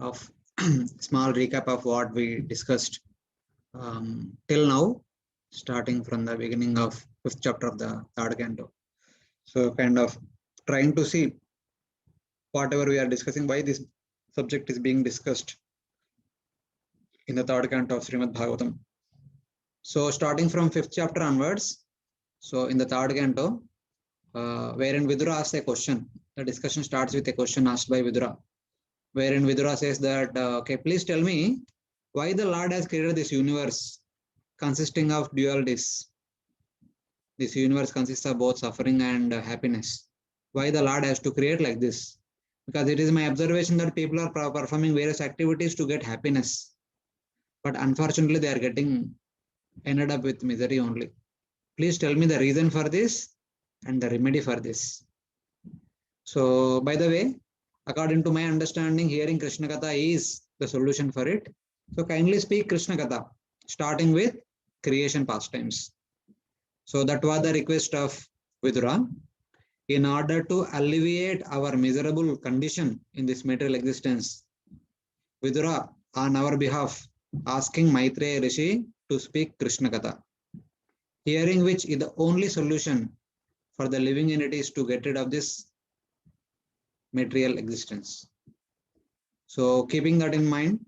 of small recap of what we discussed till now, starting from the beginning of fifth chapter of the third canto. So kind of trying to see whatever we are discussing, why this subject is being discussed in the third canto of Srimad Bhagavatam. So starting from fifth chapter onwards, so in the third canto, wherein Vidura asks a question, the discussion starts with a question asked by Vidura, wherein Vidura says that, okay, please tell me why the Lord has created this universe consisting of dualities. This universe consists of both suffering and happiness. Why the Lord has to create like this? Because it is my observation that people are performing various activities to get happiness, but unfortunately they are getting ended up with misery only. Please tell me the reason for this and the remedy for this. So by the way, according to my understanding, hearing Krishna Katha is the solution for it. So kindly speak Krishna Katha, starting with creation pastimes. So that was the request of Vidura. In order to alleviate our miserable condition in this material existence, Vidura, on our behalf, asking Maitreya Rishi to speak Krishna Katha, hearing which is the only solution for the living entities to get rid of this material existence. So keeping that in mind,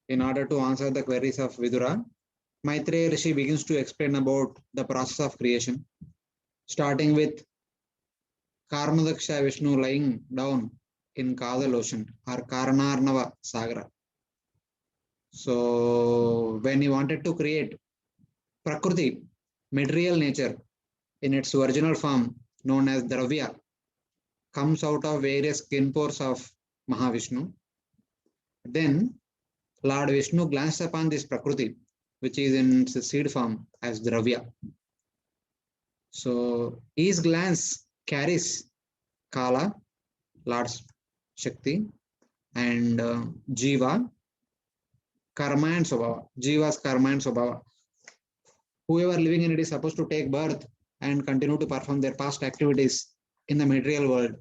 in order to answer the queries of Vidura, Maitreya Rishi begins to explain about the process of creation, starting with Karmadaksha Vishnu lying down in Kadal Ocean or Karanarnava Sagara. So when he wanted to create Prakriti, material nature in its original form known as Dravya, comes out of various skin pores of Mahavishnu. Then Lord Vishnu glanced upon this Prakriti, which is in its seed form as Dravya. So his glance carries Kala, Lord's Shakti, and Jiva, Karma and Swabhava. Jiva's Karma and Swabhava. Whoever living in it is supposed to take birth and continue to perform their past activities in the material world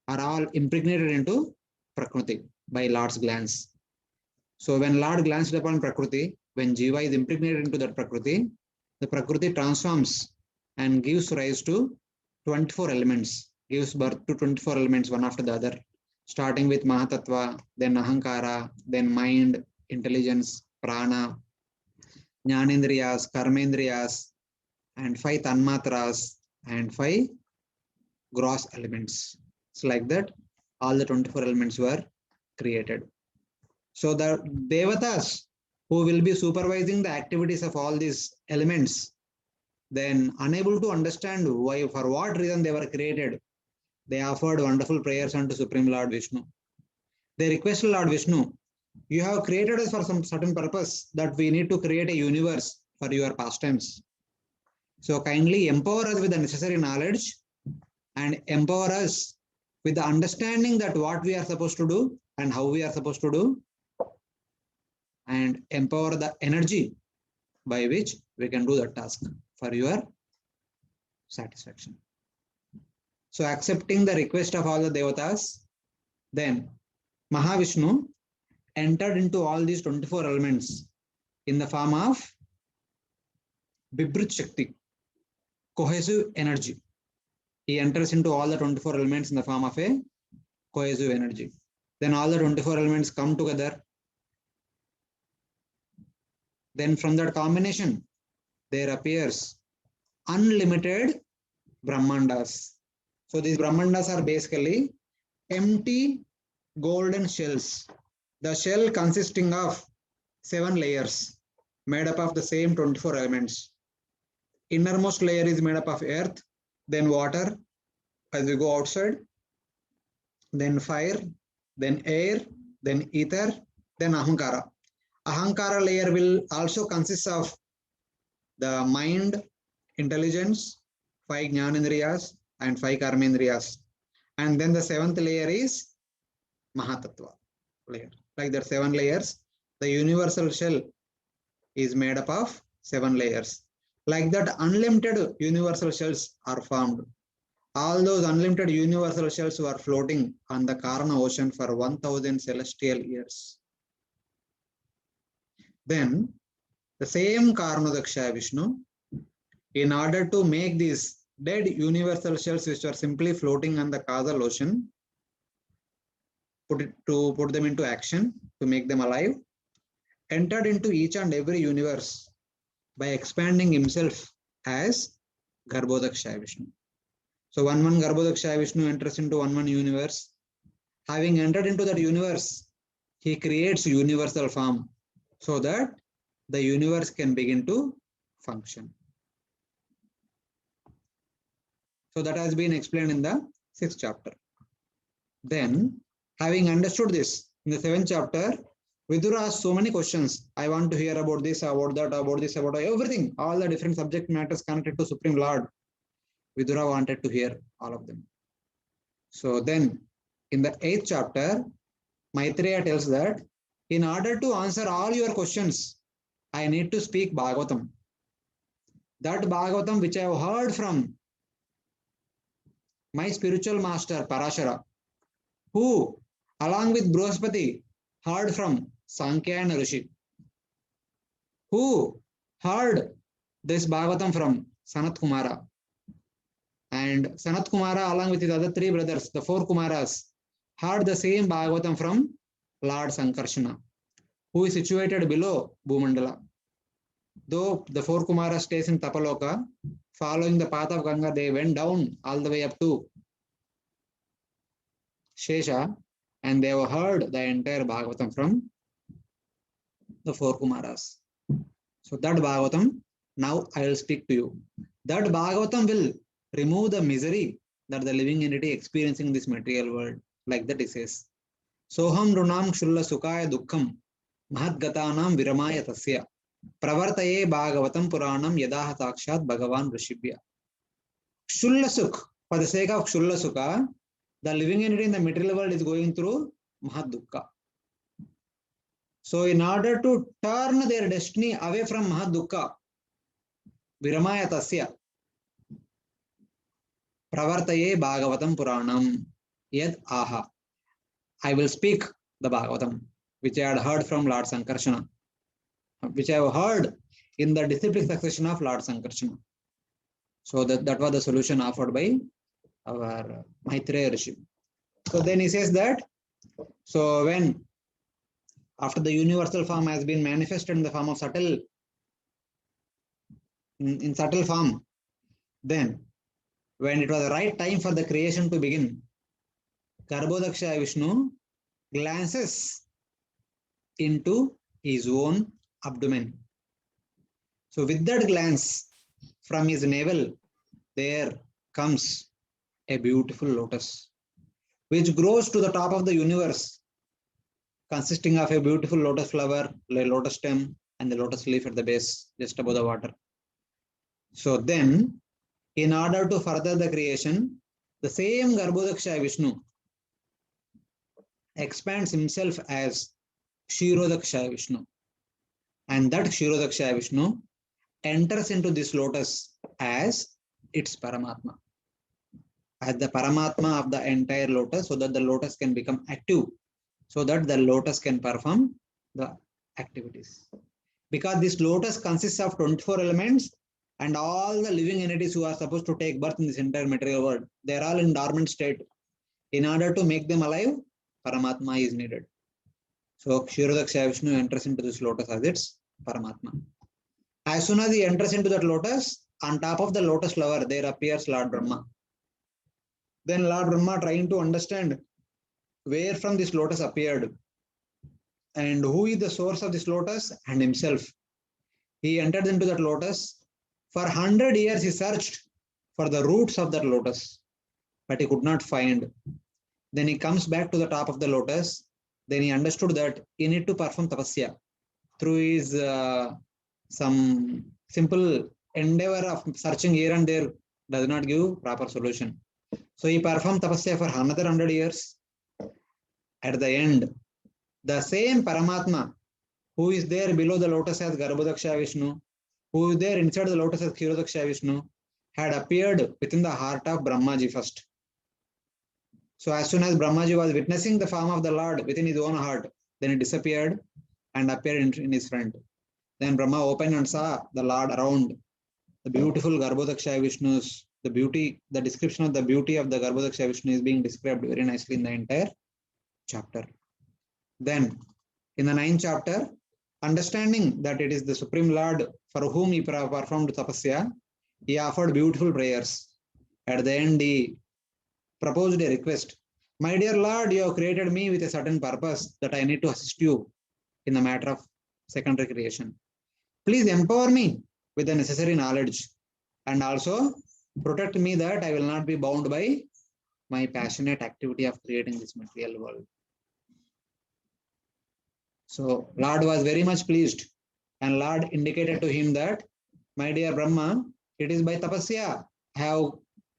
are all impregnated into Prakriti by Lord's glance. So when Lord glanced upon Prakriti, when Jiva is impregnated into that Prakriti, the Prakriti transforms and gives rise to 24 elements, gives birth to 24 elements one after the other, starting with Mahatattva, then Ahankara, then mind, intelligence, Prana, Jnanendriyas, Karmendriyas, and 5 Tanmatras, and 5 gross elements. It's like that, all the 24 elements were created. So the Devatas who will be supervising the activities of all these elements, then unable to understand why, for what reason they were created, they offered wonderful prayers unto Supreme Lord Vishnu. They requested Lord Vishnu, you have created us for some certain purpose that we need to create a universe for your pastimes. So kindly empower us with the necessary knowledge and empower us with the understanding that what we are supposed to do and how we are supposed to do, and empower the energy by which we can do the task for your satisfaction. So accepting the request of all the devatas, then Mahavishnu entered into all these 24 elements in the form of Bibrit Shakti, cohesive energy. He enters into all the 24 elements in the form of a cohesive energy. Then all the 24 elements come together. Then from that combination, there appears unlimited Brahmandas. So these Brahmandas are basically empty golden shells. The shell consisting of 7 layers made up of the same 24 elements. Innermost layer is made up of earth, then water as we go outside, then fire, then air, then ether, then Ahankara. Ahankara layer will also consist of the mind, intelligence, 5 Jnanendriyas and 5 Karmendriyas. And then the 7th layer is Mahatattva layer. Like that 7 layers, the universal shell is made up of 7 layers. Like that unlimited universal shells are formed. all those unlimited universal shells were floating on the Karna ocean for 1000 celestial years. Then the same Karnadaksha Vishnu, in order to make these dead universal shells which are simply floating on the causal ocean, put them into action, to make them alive, entered into each and every universe by expanding himself as Garbhodaksha Vishnu. So one Garbhodaksha Vishnu enters into one universe. Having entered into that universe, he creates universal form so that the universe can begin to function. So that has been explained in the 6th chapter. Then, having understood this, in the 7th chapter, Vidura asked so many questions. I want to hear about this, about that, about this, about everything, all the different subject matters connected to Supreme Lord. Vidura wanted to hear all of them. So then, in the 8th chapter, Maitreya tells that in order to answer all your questions, I need to speak Bhagavatam. That Bhagavatam which I have heard from my spiritual master Parashara, who along with Bruhaspati heard from Sankhya Rishi, who heard this Bhagavatam from Sanat Kumara. And Sanat Kumara along with his other 3 brothers, the 4 Kumaras, heard the same Bhagavatam from Lord Sankarshana, who is situated below Bhumandala. Though the 4 Kumaras stays in Tapaloka, following the path of Ganga, they went down all the way up to Shesha, and they have heard the entire Bhagavatam from the 4 Kumaras. So that Bhagavatam, now I will speak to you. That Bhagavatam will remove the misery that the living entity experiencing in this material world, like that it says. Soham runam shulla sukaya dukkham mahadgatanam viramaya tasya pravartaye Bhagavatam Puranam yadaha sakshat Bhagavan Rishibhya. Shulla sukh, for the sake of shulla sukha, the living entity in the material world is going through Mahadukkha. So in order to turn their destiny away from Mahadukkha, Viramaya Tasya, Pravartaye Bhagavatam Puranam Yad Aha. I will speak the Bhagavatam, which I had heard from Lord Sankarshana, which I have heard in the disciplic succession of Lord Sankarshana. So that was the solution offered by our Maitreya Rishi. So then he says that, so when after the universal form has been manifested in the form of subtle, in subtle form, then when it was the right time for the creation to begin, Garbhodaksha Vishnu glances into his own abdomen. So with that glance from his navel, there comes a beautiful lotus, which grows to the top of the universe, consisting of a beautiful lotus flower, a lotus stem, and the lotus leaf at the base, just above the water. So then, in order to further the creation, the same Garbhodaksha Vishnu expands himself as Kshirodaksha Vishnu. And that Kshirodaksha Vishnu enters into this lotus as its Paramatma, as the Paramatma of the entire lotus, so that the lotus can become active, so that the lotus can perform the activities. Because this lotus consists of 24 elements, and all the living entities who are supposed to take birth in this entire material world, they are all in dormant state. In order to make them alive, Paramatma is needed. So Kshirodaksha Vishnu enters into this lotus as its Paramatma. As soon as he enters into that lotus, on top of the lotus flower, there appears Lord Brahma. Then Lord Brahma, trying to understand where from this lotus appeared and who is the source of this lotus, and himself, he entered into that lotus. For 100 years he searched for the roots of that lotus, but he could not find. Then he comes back to the top of the lotus. Then he understood that he need to perform tapasya. Through his some simple endeavor of searching here and there does not give proper solution. So he performed tapasya for another 100 years. At the end, the same Paramatma who is there below the lotus as Garbhodaksha Vishnu, who is there inside the lotus as Kshirodaksha Vishnu, had appeared within the heart of Brahmaji first. So as soon as Brahmaji was witnessing the form of the Lord within his own heart, then it disappeared and appeared in his front. Then Brahma opened and saw the Lord around. The beautiful Garbhodakshaya Vishnus, the beauty, the description of the beauty of the Garbhodakshaya Vishnu is being described very nicely in the entire chapter. Then in the 9th chapter, understanding that it is the Supreme Lord for whom he performed tapasya, he offered beautiful prayers. At the end, he proposed a request. My dear Lord, you have created me with a certain purpose that I need to assist you in the matter of secondary creation. Please empower me with the necessary knowledge and also protect me that I will not be bound by my passionate activity of creating this material world. So Lord was very much pleased and Lord indicated to him that, my dear Brahma, it is by tapasya I have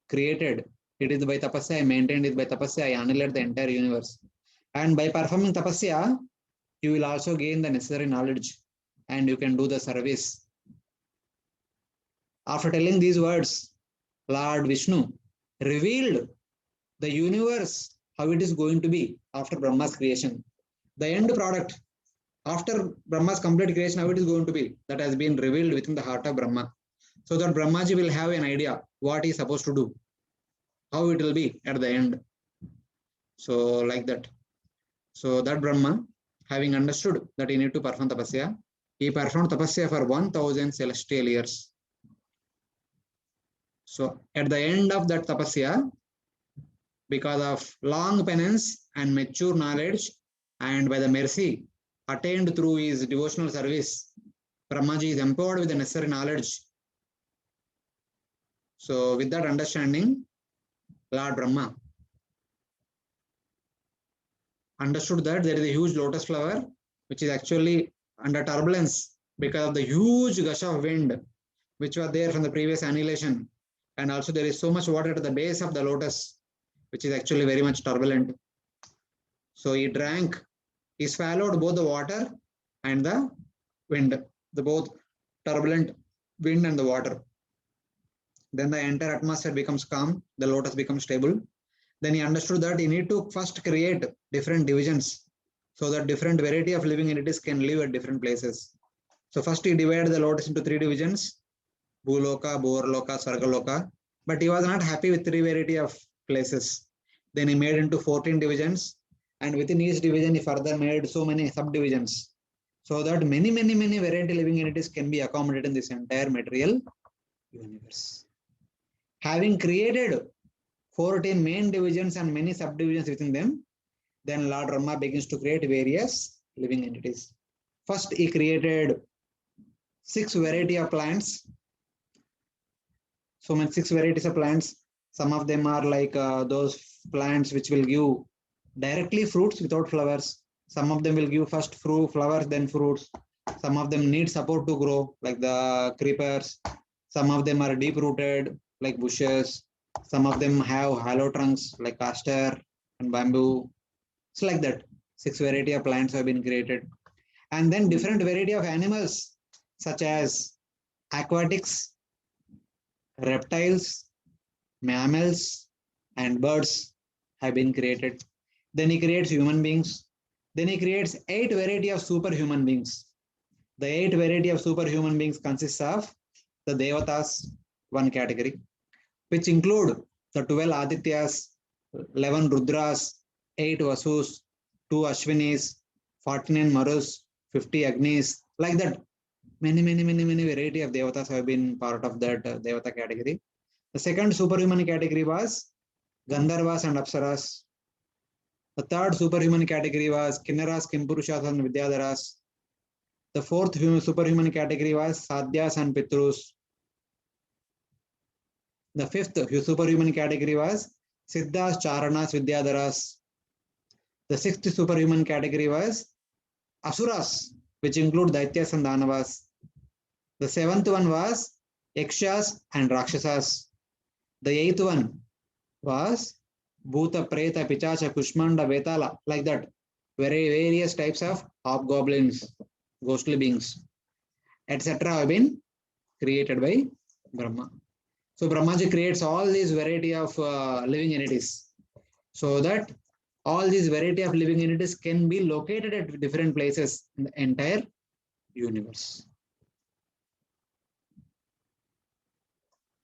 created. It is by tapasya I maintained it, by tapasya I annihilated the entire universe. And by performing tapasya, you will also gain the necessary knowledge and you can do the service. After telling these words, Lord Vishnu revealed the universe, how it is going to be after Brahma's creation. The end product, after Brahma's complete creation, how it is going to be, that has been revealed within the heart of Brahma. So that Brahmaji will have an idea what he is supposed to do, how it will be at the end. So like that. So that Brahma, having understood that he need to perform tapasya, he performed tapasya for 1000 celestial years. So at the end of that tapasya, because of long penance and mature knowledge, and by the mercy attained through his devotional service, Brahmaji is empowered with the necessary knowledge. So with that understanding, Lord Brahma understood that there is a huge lotus flower which is actually under turbulence because of the huge gush of wind which was there from the previous annihilation. And also there is so much water at the base of the lotus, which is actually very much turbulent. So he drank, he swallowed both the water and the wind, the both turbulent wind and the water. Then the entire atmosphere becomes calm, the lotus becomes stable. Then he understood that he need to first create different divisions so that different variety of living entities can live at different places. So first he divided the lotus into 3 divisions, Bhuloka, Bhurloka, Sargaloka, but he was not happy with 3 variety of places. Then he made into 14 divisions, and within each division he further made so many subdivisions so that many variety living entities can be accommodated in this entire material universe. Having created 14 main divisions and many subdivisions within them, then Lord Brahma begins to create various living entities. First, he created 6 variety of plants. So many 6 varieties of plants. Some of them are like those plants which will give directly fruits without flowers. Some of them will give first flowers, then fruits. Some of them need support to grow, like the creepers. Some of them are deep rooted, like bushes. Some of them have hollow trunks, like castor and bamboo. So like that, 6 variety of plants have been created. And then different variety of animals, such as aquatics, reptiles, mammals, and birds have been created. Then he creates human beings. Then he creates 8 variety of superhuman beings. The 8 variety of superhuman beings consists of the Devatas, one category, which include the 12 Adityas, 11 Rudras, 8 Vasus, 2 Ashwinis, 49 Marus, 50 Agnis, like that. Many variety of Devatas have been part of that Devata category. The second superhuman category was Gandharvas and Apsaras. The third superhuman category was Kinnaras, Kimpurushas and Vidyadharas. The fourth superhuman category was Sadhyas and Pitrus. The fifth superhuman category was Siddhas, Charanas, Vidyadharas. The sixth superhuman category was Asuras, which include Daityas and Danavas. The 7th one was Yakshas and Rakshasas. The 8th one was Bhuta, Preta, Pichacha, Kushmanda, Vetala, like that. Various types of hobgoblins, ghostly beings, etc. have been created by Brahma. So Brahmaji creates all these variety of living entities, so that all these variety of living entities can be located at different places in the entire universe.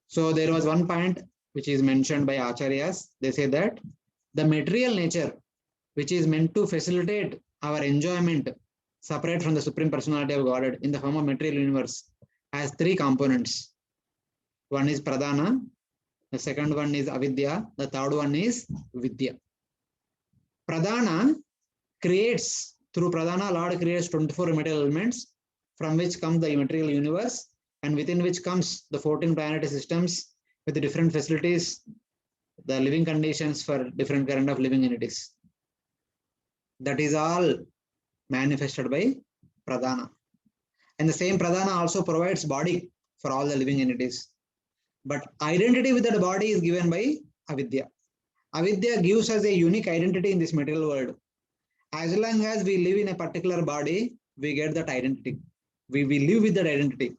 So there was one point which is mentioned by Acharyas. They say that the material nature, which is meant to facilitate our enjoyment, separate from the Supreme Personality of Godhead in the form of material universe, has three components. One is Pradhana, the second one is Avidya, the third one is Vidya. Pradhana creates, through Pradhana, Lord creates 24 material elements, from which comes the material universe, and within which comes the 14 planetary systems with the different facilities, the living conditions for different kind of living entities. That is all manifested by Pradhana. And the same Pradhana also provides body for all the living entities. But identity with that body is given by Avidya. Avidya gives us a unique identity in this material world. As long as we live in a particular body, we get that identity. We live with that identity.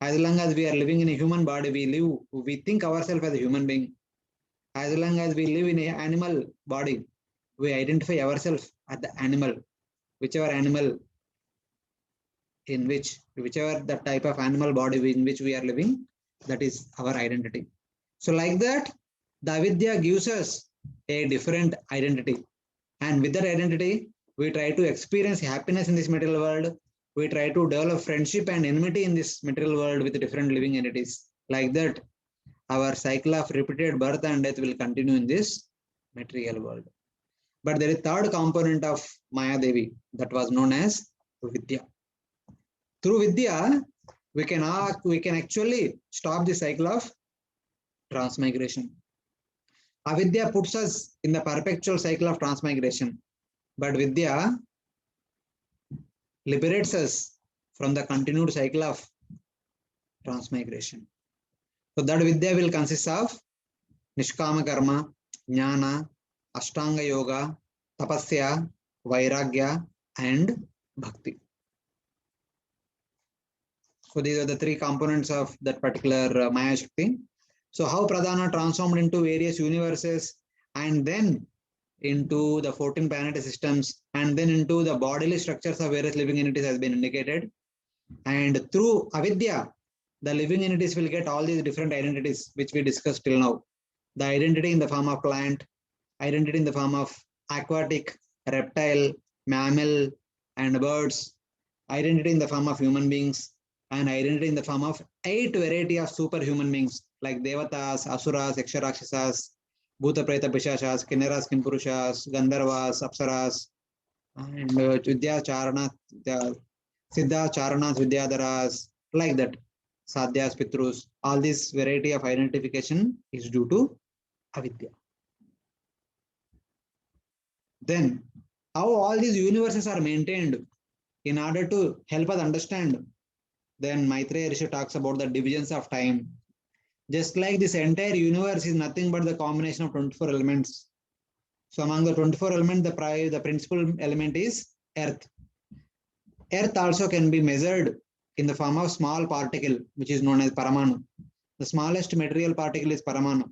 As long as we are living in a human body, we think ourselves as a human being. As long as we live in an animal body, we identify ourselves as the animal, whichever animal in whichever the type of animal body in which we are living, that is our identity. So like that, the Avidya gives us a different identity. And with that identity, we try to experience happiness in this material world. We try to develop friendship and enmity in this material world with different living entities. Like that, our cycle of repeated birth and death will continue in this material world. But there is third component of Maya Devi that was known as Vidya. Through Vidya, we can actually stop the cycle of transmigration. Avidya puts us in the perpetual cycle of transmigration, but Vidya liberates us from the continued cycle of transmigration. So that Vidya will consist of Nishkama Karma, Jnana, Ashtanga Yoga, Tapasya, Vairagya, and Bhakti. So these are the three components of that particular Maya Shakti. So how Pradhana transformed into various universes, and then into the 14 planetary systems, and then into the bodily structures of various living entities has been indicated. And through Avidya, the living entities will get all these different identities which we discussed till now. The identity in the form of plant, identity in the form of aquatic, reptile, mammal, and birds, identity in the form of human beings, and identity in the form of 8 variety of superhuman beings like Devatas, Asuras, Yaksharakshisas, Bhuta Preta Pishashas, Kinnaras, Kimpurushas, Gandharvas, Apsaras, and Vidya Charana, Siddha Charanas, Vidyadharas, like that. Sadhyas, Pitrus, all this variety of identification is due to Avidya. Then, how all these universes are maintained in order to help us understand, then Maitreya Rishi talks about the divisions of time. Just like this entire universe is nothing but the combination of 24 elements. So among the 24 elements, the principal element is Earth. Earth also can be measured in the form of small particle, which is known as Paramanu. The smallest material particle is Paramanu.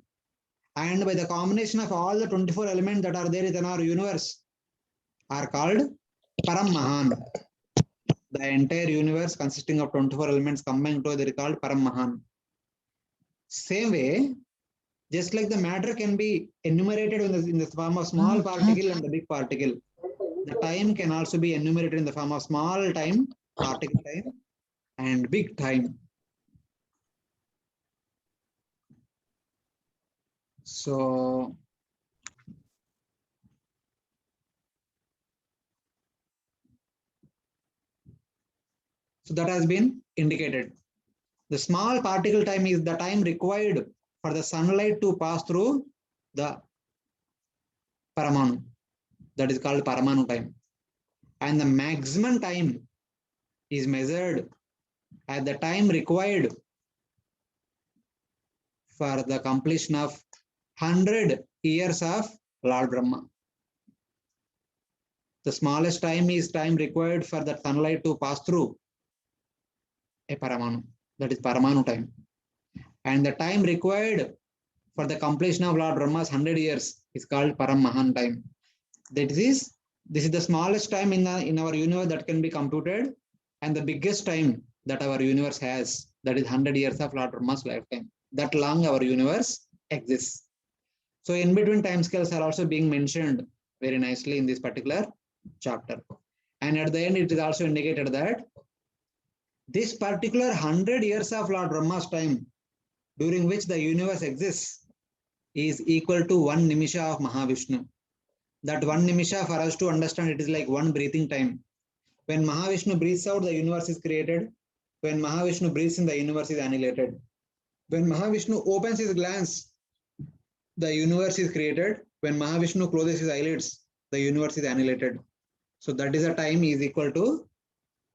And by the combination of all the 24 elements that are there in our universe are called Param Mahan. The entire universe consisting of 24 elements combined together is called Param Mahan. Same way, just like the matter can be enumerated in the form of small particle and the big particle, the time can also be enumerated in the form of small time, particle time, and big time. So that has been indicated. The small particle time is the time required for the sunlight to pass through the Paramanu. That is called Paramanu time. And the maximum time is measured at the time required for the completion of 100 years of Lord Brahma. The smallest time is time required for the sunlight to pass through a Paramanu. That is Paramanu time. And the time required for the completion of Lord Brahma's 100 years is called Param Mahan time. This is the smallest time in our universe that can be computed, and the biggest time that our universe has, that is 100 years of Lord Brahma's lifetime. That long our universe exists. So in between time scales are also being mentioned very nicely in this particular chapter. And at the end, it is also indicated that this particular 100 years of Lord Brahma's time, during which the universe exists, is equal to 1 nimisha of Mahavishnu. That 1 nimisha, for us to understand, it is like 1 breathing time. When Mahavishnu breathes out, the universe is created. When Mahavishnu breathes in, the universe is annihilated. When Mahavishnu opens his glance, the universe is created. When Mahavishnu closes his eyelids, the universe is annihilated. So that is a time is equal to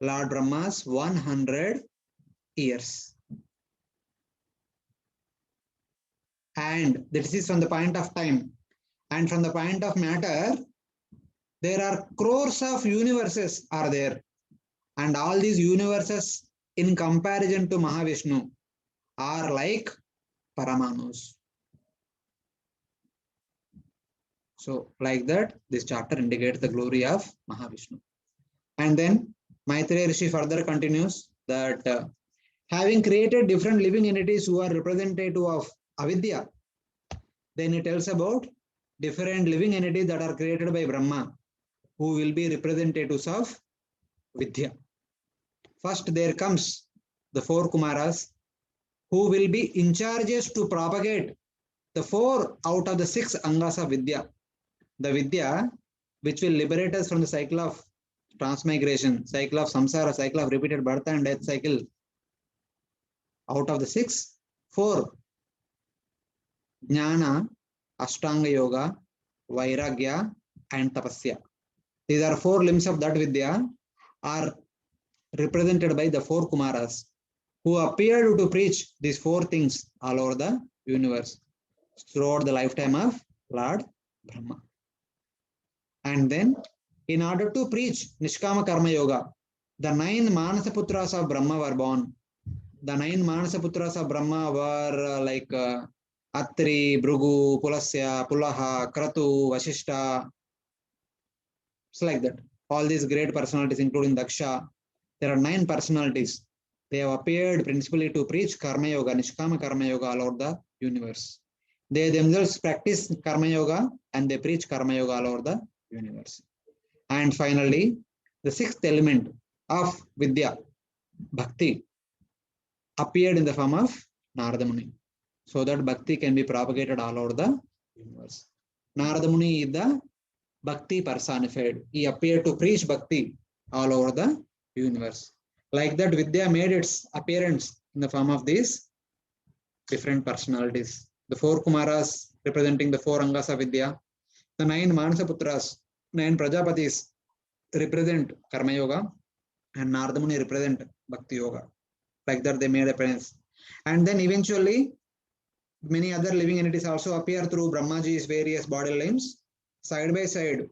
Lord Brahma's 100 years. And this is from the point of time. And from the point of matter, there are crores of universes are there. And all these universes in comparison to Mahavishnu are like Paramanus. So like that, this chapter indicates the glory of Mahavishnu. And then Maitreya Rishi further continues that having created different living entities who are representative of avidya, then he tells about different living entities that are created by Brahma, who will be representatives of Vidya. First, there comes the 4 Kumaras, who will be in charges to propagate the 4 out of the 6 Angas of Vidya. The Vidya, which will liberate us from the cycle of transmigration, cycle of samsara, cycle of repeated birth and death cycle. Out of the 6, 4. Jnana, Ashtanga Yoga, Vairagya, and Tapasya. These are 4 limbs of that Vidya are represented by the 4 Kumaras, who appeared to preach these 4 things all over the universe throughout the lifetime of Lord Brahma. And then, in order to preach Nishkama Karma Yoga, the 9 Manasaputras of Brahma were born. The 9 Manasaputras of Brahma were like Atri, Bhrigu, Pulasya, Pulaha, Kratu, Vasishta. It's like that. All these great personalities, including Daksha, there are 9 personalities. They have appeared principally to preach Karma Yoga, Nishkama Karma Yoga all over the universe. They themselves practice Karma Yoga and they preach Karma Yoga all over the universe. And finally, the 6th element of Vidya, Bhakti, appeared in the form of Narada Muni, so that Bhakti can be propagated all over the universe. Narada Muni is the Bhakti personified. He appeared to preach Bhakti all over the universe. Like that, Vidya made its appearance in the form of these different personalities. The 4 Kumaras representing the 4 Angas of Vidya, the 9 Manasaputras, 9 Prajapatis represent Karma Yoga, and Narada Muni represent Bhakti Yoga. Like that, they made appearance. And then eventually, many other living entities also appear through Brahmaji's various body limbs, side by side.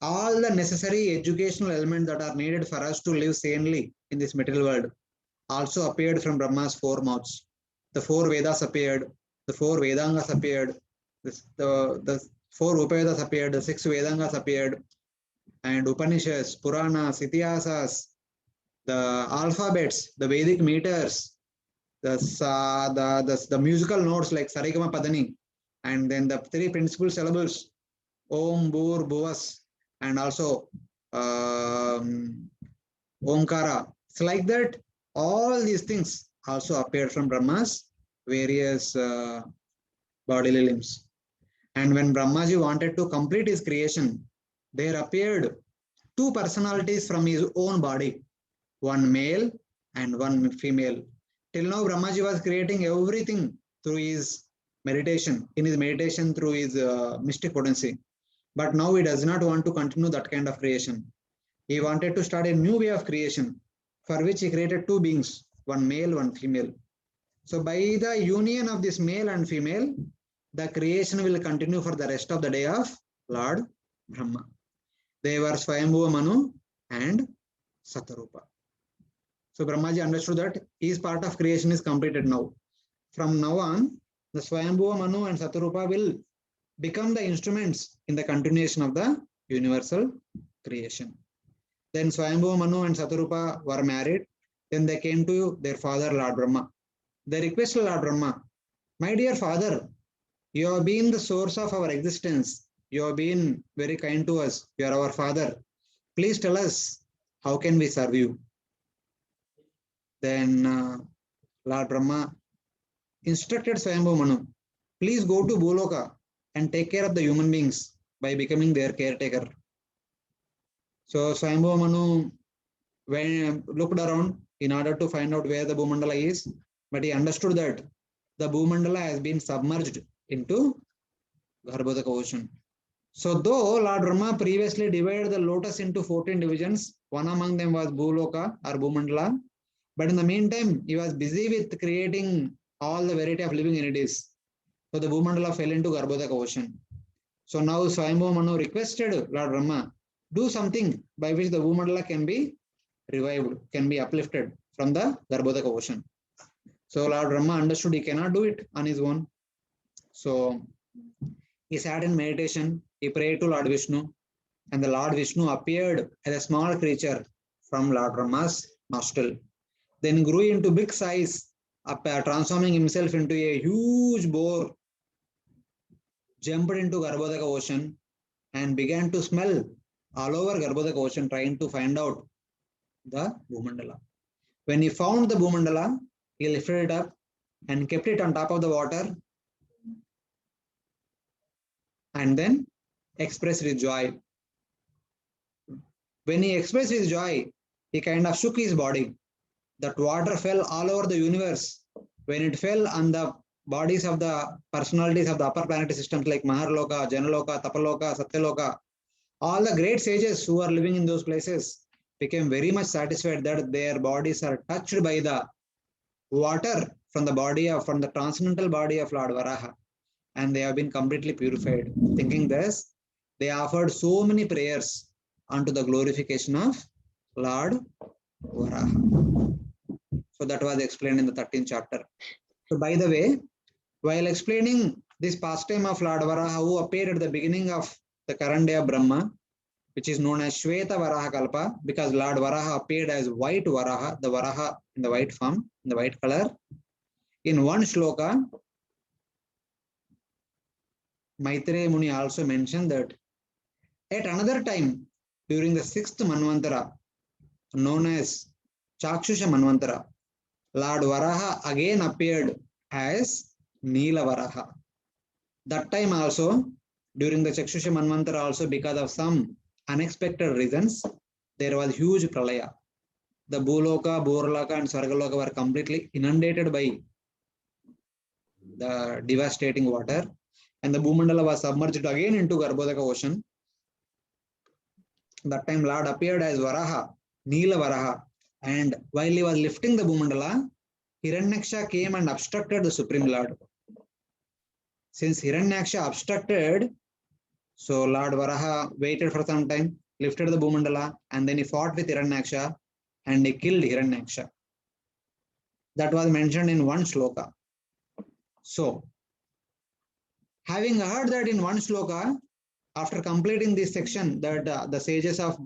All the necessary educational elements that are needed for us to live sanely in this material world also appeared from Brahma's 4 mouths. The 4 Vedas appeared, the 4 Vedangas appeared, the 4 Upavedas appeared, the 6 Vedangas appeared, and Upanishads, Puranas, Itihasas, the alphabets, the Vedic meters, the musical notes like Sarigama Padani, and then the 3 principal syllables, Om, Bhur, Bhuvas, and also Omkara. It's like that. All these things also appeared from Brahma's various bodily limbs. And when Brahmaji wanted to complete his creation, there appeared 2 personalities from his own body, one male and one female. Till now, Brahmaji was creating everything through his meditation, through his mystic potency. But now he does not want to continue that kind of creation. He wanted to start a new way of creation, for which he created 2 beings, one male, one female. So by the union of this male and female, the creation will continue for the rest of the day of Lord Brahma. They were Swayambhuva Manu and Satarupa. So Brahmaji understood that his part of creation is completed now. from now on, the Swayambhuva Manu and Satarupa will become the instruments in the continuation of the universal creation. Then Swayambhuva Manu and Satarupa were married. Then they came to their father, Lord Brahma. They requested Lord Brahma, my dear father, you have been the source of our existence. You have been very kind to us. You are our father. Please tell us, how can we serve you? Then Lord Brahma instructed Swayambhuva Manu, please go to Bhuloka and take care of the human beings by becoming their caretaker. So Swayambhuva Manu looked around in order to find out where the Bhumandala is, but he understood that the Bhumandala has been submerged into Garbhodaka ocean. So though Lord Brahma previously divided the lotus into 14 divisions, one among them was Bhuloka or Bhumandala, but in the meantime, he was busy with creating all the variety of living entities. So the Bhumandala fell into Garbhodaka ocean. So now Swayambhuva Manu requested Lord Brahma, do something by which the Bhumandala can be revived, can be uplifted from the Garbhodaka ocean. So Lord Brahma understood he cannot do it on his own. So he sat in meditation, he prayed to Lord Vishnu, and the Lord Vishnu appeared as a small creature from Lord Brahma's nostril. Then grew into big size, transforming himself into a huge boar, jumped into Garbhodaka ocean and began to smell all over Garbhodaka ocean, trying to find out the Bhumandala. When he found the Bhumandala, he lifted it up and kept it on top of the water and then expressed his joy. When he expressed his joy, he kind of shook his body. That water fell all over the universe. When it fell on the bodies of the personalities of the upper planetary systems like Maharloka, Janaloka, Tapaloka, Satyaloka, all the great sages who are living in those places became very much satisfied that their bodies are touched by the water from the transcendental body of Lord Varaha, and they have been completely purified. Thinking this, they offered so many prayers unto the glorification of Lord Varaha. So that was explained in the 13th chapter. So by the way, while explaining this pastime of Lord Varaha, who appeared at the beginning of the current day of Brahma, which is known as Shweta Varaha Kalpa, because Lord Varaha appeared as white Varaha, the Varaha in the white form, in the white color. In one shloka, Maitreya Muni also mentioned that at another time, during the 6th Manvantara, known as Chakshusha Manvantara, Lord Varaha again appeared as Neela Varaha. That time also, during the Chakshusha Manvantara also, because of some unexpected reasons, there was huge pralaya. The Bhuloka, Bhurloka and Swargaloka were completely inundated by the devastating water, and the Bhumandala was submerged again into Garbhodaka ocean. That time Lord appeared as Varaha, Neela Varaha, and while he was lifting the Bhumandala, Hiranyaksha came and obstructed the Supreme Lord. Since Hiranyaksha obstructed, so Lord Varaha waited for some time, lifted the Bhumandala, and then he fought with Hiranyaksha and he killed Hiranyaksha. That was mentioned in one shloka. So, having heard that in one shloka, after completing this section, that the sages of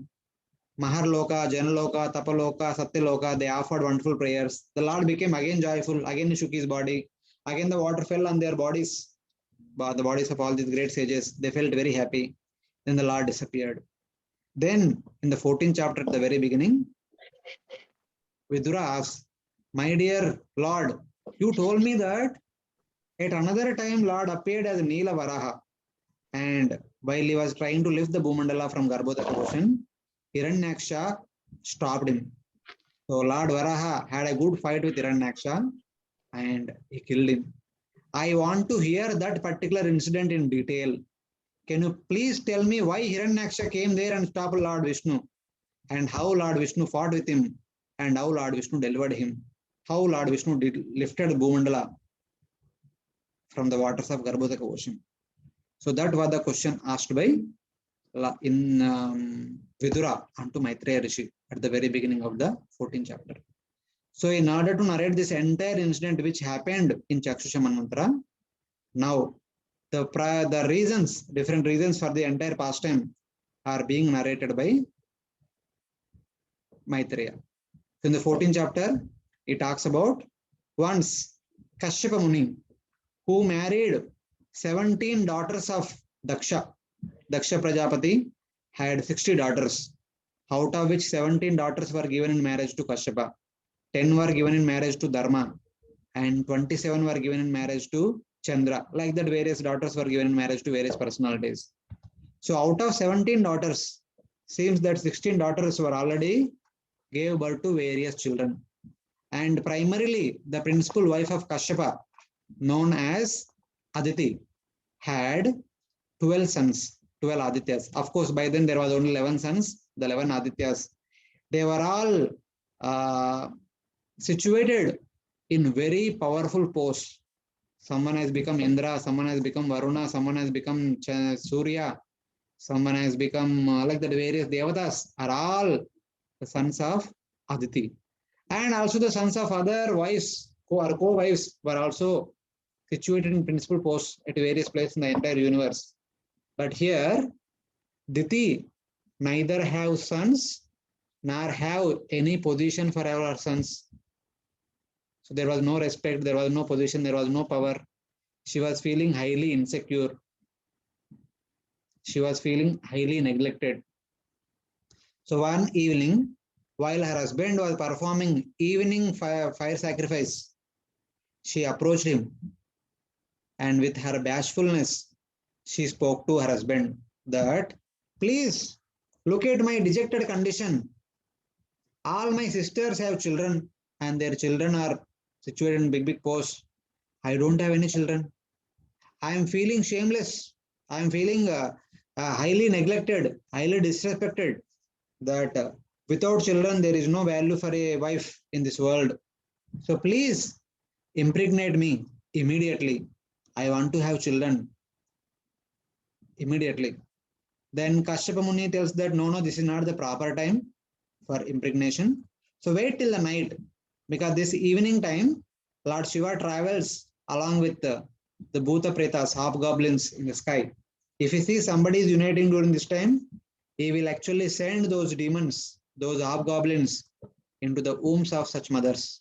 Maharloka, Janaloka, Tapaloka, Satyaloka, they offered wonderful prayers. The Lord became again joyful, again he shook his body, again the water fell on their bodies, the bodies of all these great sages. They felt very happy. Then the Lord disappeared. Then in the 14th chapter at the very beginning, Vidura asks, my dear Lord, you told me that at another time Lord appeared as Neela Varaha, and while he was trying to lift the Bhumandala from Garbhodaka ocean, Hiranyaksha stopped him. So Lord Varaha had a good fight with Hiranyaksha and he killed him. I want to hear that particular incident in detail. Can you please tell me why Hiranyaksha came there and stopped Lord Vishnu, and how Lord Vishnu fought with him, and how Lord Vishnu delivered him, how Lord Vishnu lifted Bhumandala from the waters of Garbhodaka ocean. So that was the question asked by Vidura unto Maitreya Rishi at the very beginning of the 14th chapter. So in order to narrate this entire incident which happened in Chakshusha Manvantara, now the reasons, different reasons for the entire pastime are being narrated by Maitreya. So in the 14th chapter, it talks about once Kashyapa Muni, who married 17 daughters of Daksha. Daksha Prajapati had 60 daughters, out of which 17 daughters were given in marriage to Kashyapa, 10 were given in marriage to Dharma, and 27 were given in marriage to Chandra. Like that, various daughters were given in marriage to various personalities. So out of 17 daughters, seems that 16 daughters were already gave birth to various children. And primarily, the principal wife of Kashyapa, known as Aditi, had 12 sons, 12 Adityas. Of course, by then there was only 11 sons, the 11 Adityas. They were all situated in very powerful posts. Someone has become Indra, someone has become Varuna, someone has become Surya, someone has become like the various Devatas are all the sons of Aditi. And also the sons of other wives or co-wives were also situated in principal posts at various places in the entire universe. But here, Diti neither have sons nor have any position for our sons. So there was no respect, there was no position, there was no power. She was feeling highly insecure. She was feeling highly neglected. So one evening, while her husband was performing evening fire sacrifice, she approached him and with her bashfulness, she spoke to her husband that, please look at my dejected condition. All my sisters have children and their children are situated in big posts. I don't have any children. I am feeling shameless. I am feeling highly neglected, highly disrespected. That without children, there is no value for a wife in this world. So please impregnate me immediately. I want to have children immediately. Then Kashyapa Muni tells that no, this is not the proper time for impregnation. So wait till the night, because this evening time, Lord Shiva travels along with the Bhuta Pretas, hobgoblins in the sky. If he sees somebody is uniting during this time, he will actually send those demons, those hobgoblins, into the wombs of such mothers.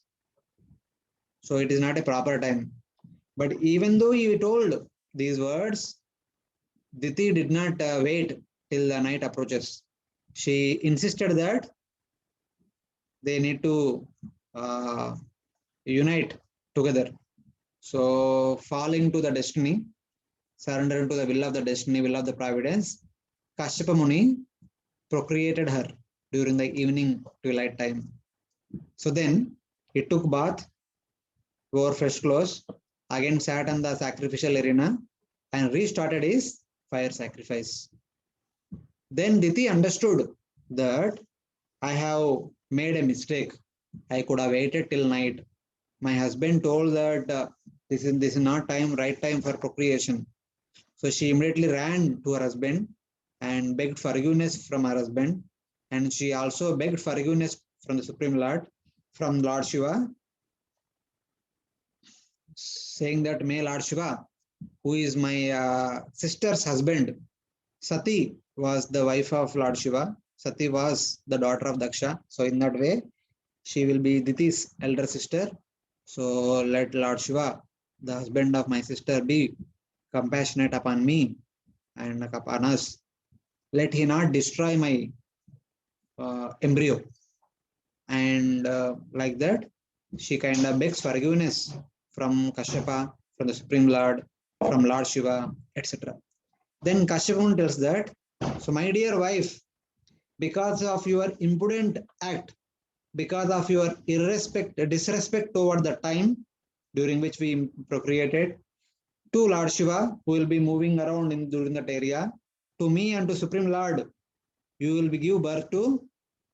So it is not a proper time. But even though he told these words, Diti did not wait till the night approaches. She insisted that they need to unite together. So falling to the destiny, surrendering to the will of the destiny, will of the providence, Kashyapa Muni procreated her during the evening twilight time. So then he took bath, wore fresh clothes, again sat on the sacrificial arena and restarted his fire sacrifice. Then Diti understood that I have made a mistake. I could have waited till night. My husband told that this is not right time for procreation. So she immediately ran to her husband and begged forgiveness from her husband. And she also begged forgiveness from the Supreme Lord, from Lord Shiva, saying that may Lord Shiva, who is my sister's husband, Sati was the wife of Lord Shiva. Sati was the daughter of Daksha. So in that way, she will be Diti's elder sister. So let Lord Shiva, the husband of my sister, be compassionate upon me and upon us. Let he not destroy my embryo. And like that, she kind of begs forgiveness from Kashyapa, from the Supreme Lord, from Lord Shiva, etc. Then Kashyapa tells that, so my dear wife, because of your impudent act, because of your disrespect toward the time during which we procreated, to Lord Shiva, who will be moving around during that area, to me and to Supreme Lord, you will give birth to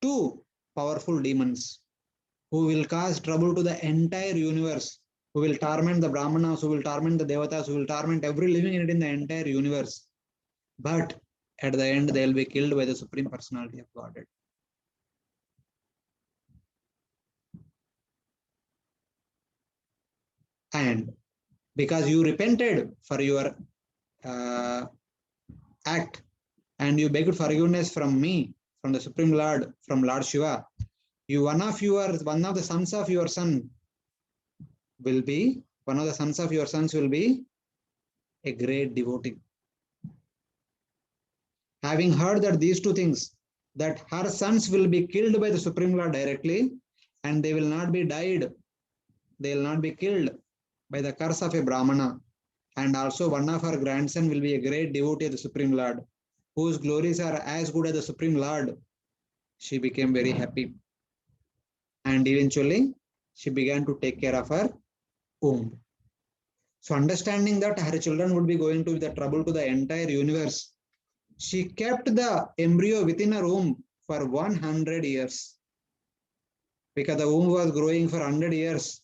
two powerful demons who will cause trouble to the entire universe, who will torment the Brahmanas, who will torment the Devatas, who will torment every living entity in the entire universe. But at the end, they will be killed by the Supreme Personality of Godhead. And because you repented for your act and you begged forgiveness from me, from the Supreme Lord, from Lord Shiva, one of the sons of your son will be, one of the sons of your sons will be a great devotee. Having heard that these two things, that her sons will be killed by the Supreme Lord directly, and they will not be died, they will not be killed by the curse of a Brahmana. And also one of her grandson will be a great devotee of the Supreme Lord, whose glories are as good as the Supreme Lord. She became very happy. And eventually, she began to take care of her womb. So understanding that her children would be going to be the trouble to the entire universe, she kept the embryo within her womb for 100 years. Because the womb was growing for 100 years.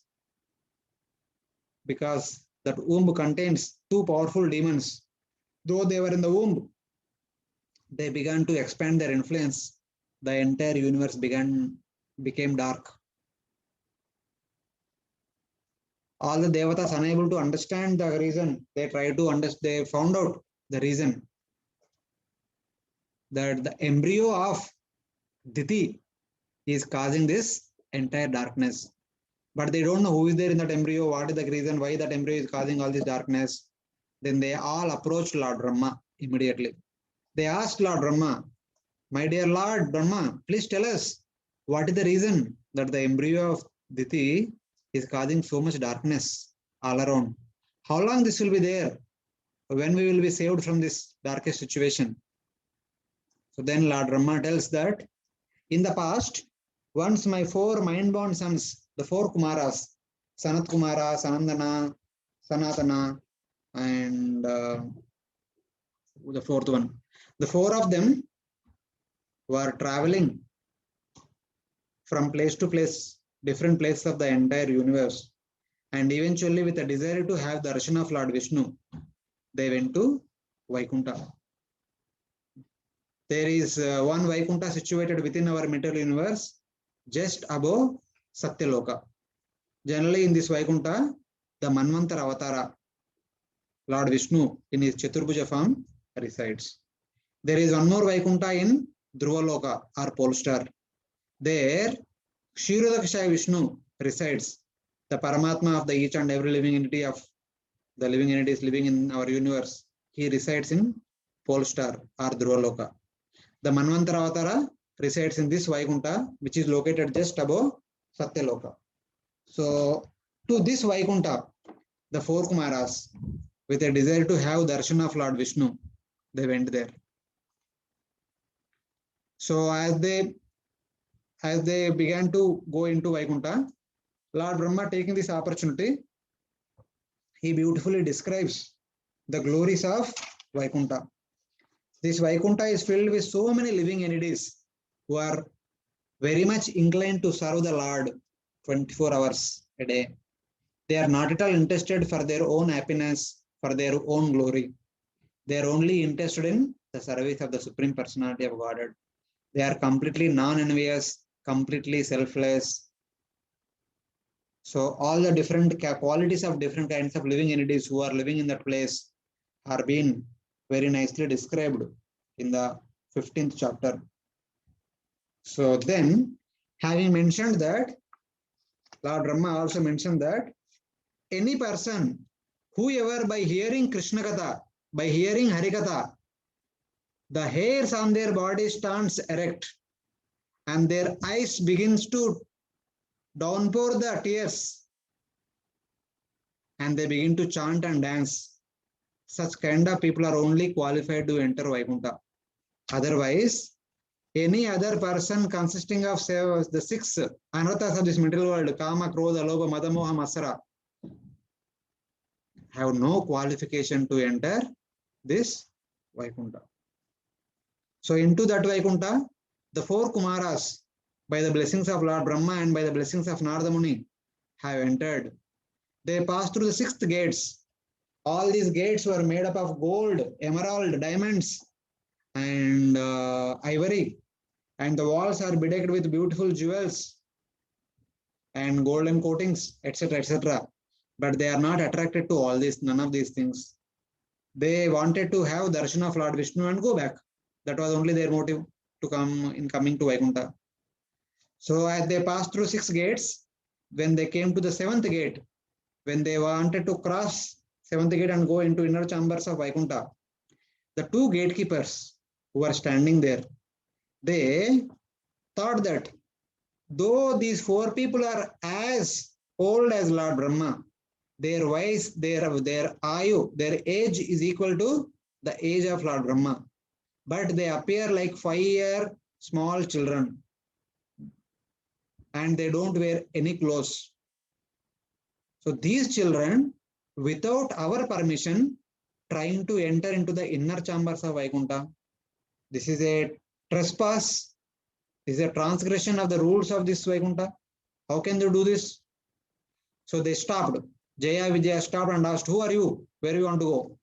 Because that womb contains two powerful demons. Though they were in the womb, they began to expand their influence. The entire universe became dark. All the devatas unable to understand the reason, they tried to understand, they found out the reason that the embryo of Diti is causing this entire darkness. But they don't know who is there in that embryo, what is the reason why that embryo is causing all this darkness. Then they all approached Lord Brahma immediately. They asked Lord Brahma, my dear Lord Brahma, please tell us what is the reason that the embryo of Diti is causing so much darkness all around. How long this will be there? When we will be saved from this darkest situation? So then Lord Brahma tells that in the past, once my four mind-born sons, the four Kumaras, Sanat Kumara, Sanandana, Sanatana, and the fourth one, the four of them were traveling from place to place, different places of the entire universe. And eventually, with a desire to have the darshan of Lord Vishnu, they went to Vaikunta. There is one Vaikunta situated within our material universe, just above Satyaloka. Generally, in this Vaikunta, the Manvantara Avatara, Lord Vishnu, in his Chaturbhuja form, resides. There is one more Vaikunta in Dhruvaloka, or Polestar. There, Kshirodakshaya Vishnu resides, the Paramatma of the each and every living entity of the living entities living in our universe. He resides in Polestar or Dhruvaloka. The Manvantara Avatara resides in this Vaikunta, which is located just above Satyaloka. So, to this Vaikunta, the four Kumaras, with a desire to have darshan of Lord Vishnu, they went there. So, as they began to go into Vaikunta, Lord Brahma, taking this opportunity, he beautifully describes the glories of Vaikunta. This Vaikunta is filled with so many living entities who are very much inclined to serve the Lord 24 hours a day. They are not at all interested for their own happiness, for their own glory. They are only interested in the service of the Supreme Personality of Godhead. They are completely non-envious, completely selfless. So all the different qualities of different kinds of living entities who are living in that place are being very nicely described in the 15th chapter. So then, having mentioned that, Lord Brahma also mentioned that any person, whoever by hearing Krishna Katha, by hearing Harikatha, the hairs on their body stands erect and their eyes begins to downpour the tears and they begin to chant and dance. Such kind of people are only qualified to enter Vaikunta. Otherwise, any other person consisting of the six anarthas of this material world, Kama, Krodha, Lobha, Mada, Moha, Matsara, have no qualification to enter this Vaikunta. So into that Vaikunta, the four Kumaras, by the blessings of Lord Brahma and by the blessings of Narada Muni, have entered. They passed through the 6th gates. All these gates were made up of gold, emerald, diamonds, and ivory. And the walls are bedecked with beautiful jewels and golden coatings, etc., etc. but they are not attracted to all this, none of these things. They wanted to have darshan of Lord Vishnu and go back. That was only their motive to coming to Vaikuntha. So as they passed through 6 gates, when they came to the 7th gate, when they wanted to cross 7th gate and go into inner chambers of Vaikuntha, the 2 gatekeepers who were standing there, they thought that though these 4 people are as old as Lord Brahma, their wise, their ayu, their age is equal to the age of Lord Brahma, but they appear like 5-year small children, and they don't wear any clothes. So these children, without our permission, trying to enter into the inner chambers of Vaikuntha, this is a trespass. This is a transgression of the rules of this Vaikuntha. How can they do this? So they stopped. Jaya Vijaya stopped and asked, who are you? Where do you want to go?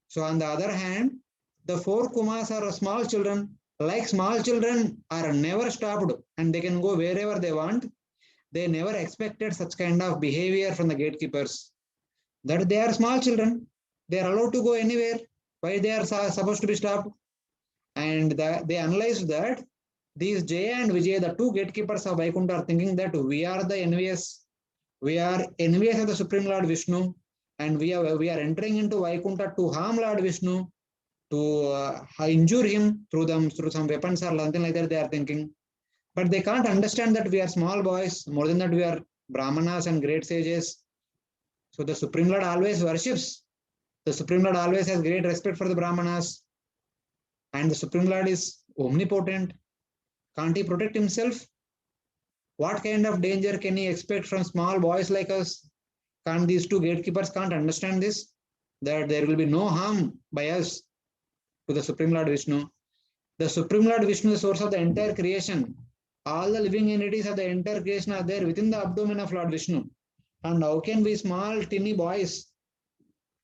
So on the other hand, the 4 Kumas are small children. Like small children are never stopped and they can go wherever they want. They never expected such kind of behavior from the gatekeepers. That they are small children. They are allowed to go anywhere. Why they are supposed to be stopped? And they analyzed that these Jaya and Vijay, the 2 gatekeepers of Vaikuntha, are thinking that we are the envious. We are envious of the Supreme Lord Vishnu, and we are entering into Vaikuntha to harm Lord Vishnu, to injure him through some weapons or something like that. They are thinking, but they can't understand that we are small boys. More than that, we are Brahmanas and great sages. So the Supreme Lord always worships. The Supreme Lord always has great respect for the Brahmanas, and the Supreme Lord is omnipotent. Can't he protect himself? What kind of danger can he expect from small boys like us? Can't these 2 gatekeepers can't understand this? That there will be no harm by us to the Supreme Lord Vishnu. The Supreme Lord Vishnu is the source of the entire creation. All the living entities of the entire creation are there within the abdomen of Lord Vishnu. And how can we small, tiny boys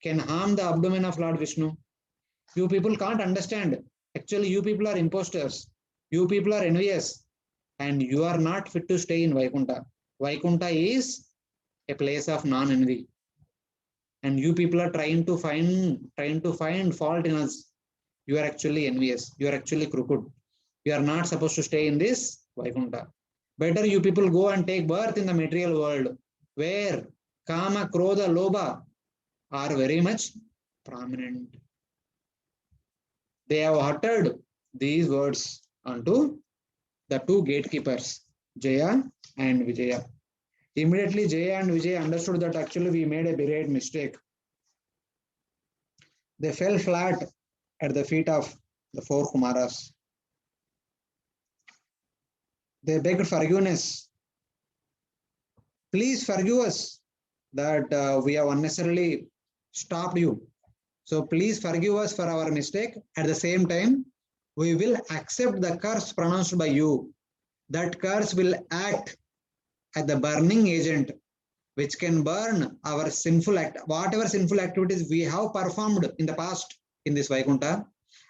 can harm the abdomen of Lord Vishnu? You people can't understand. Actually, you people are imposters. You people are envious. And you are not fit to stay in Vaikuntha. Vaikuntha is a place of non-envy. And you people are trying to find fault in us. You are actually envious. You are actually crooked. You are not supposed to stay in this Vaikuntha. Better you people go and take birth in the material world, where Kama, Krodha, Lobha are very much prominent. They have uttered these words unto the 2 gatekeepers, Jaya and Vijaya. Immediately, Jaya and Vijaya understood that actually we made a great mistake. They fell flat at the feet of the 4 Kumaras. They begged forgiveness. Please forgive us that we have unnecessarily stopped you. So please forgive us for our mistake. At the same time, we will accept the curse pronounced by you. That curse will act as the burning agent, which can burn our sinful act, whatever sinful activities we have performed in the past in this Vaikuntha,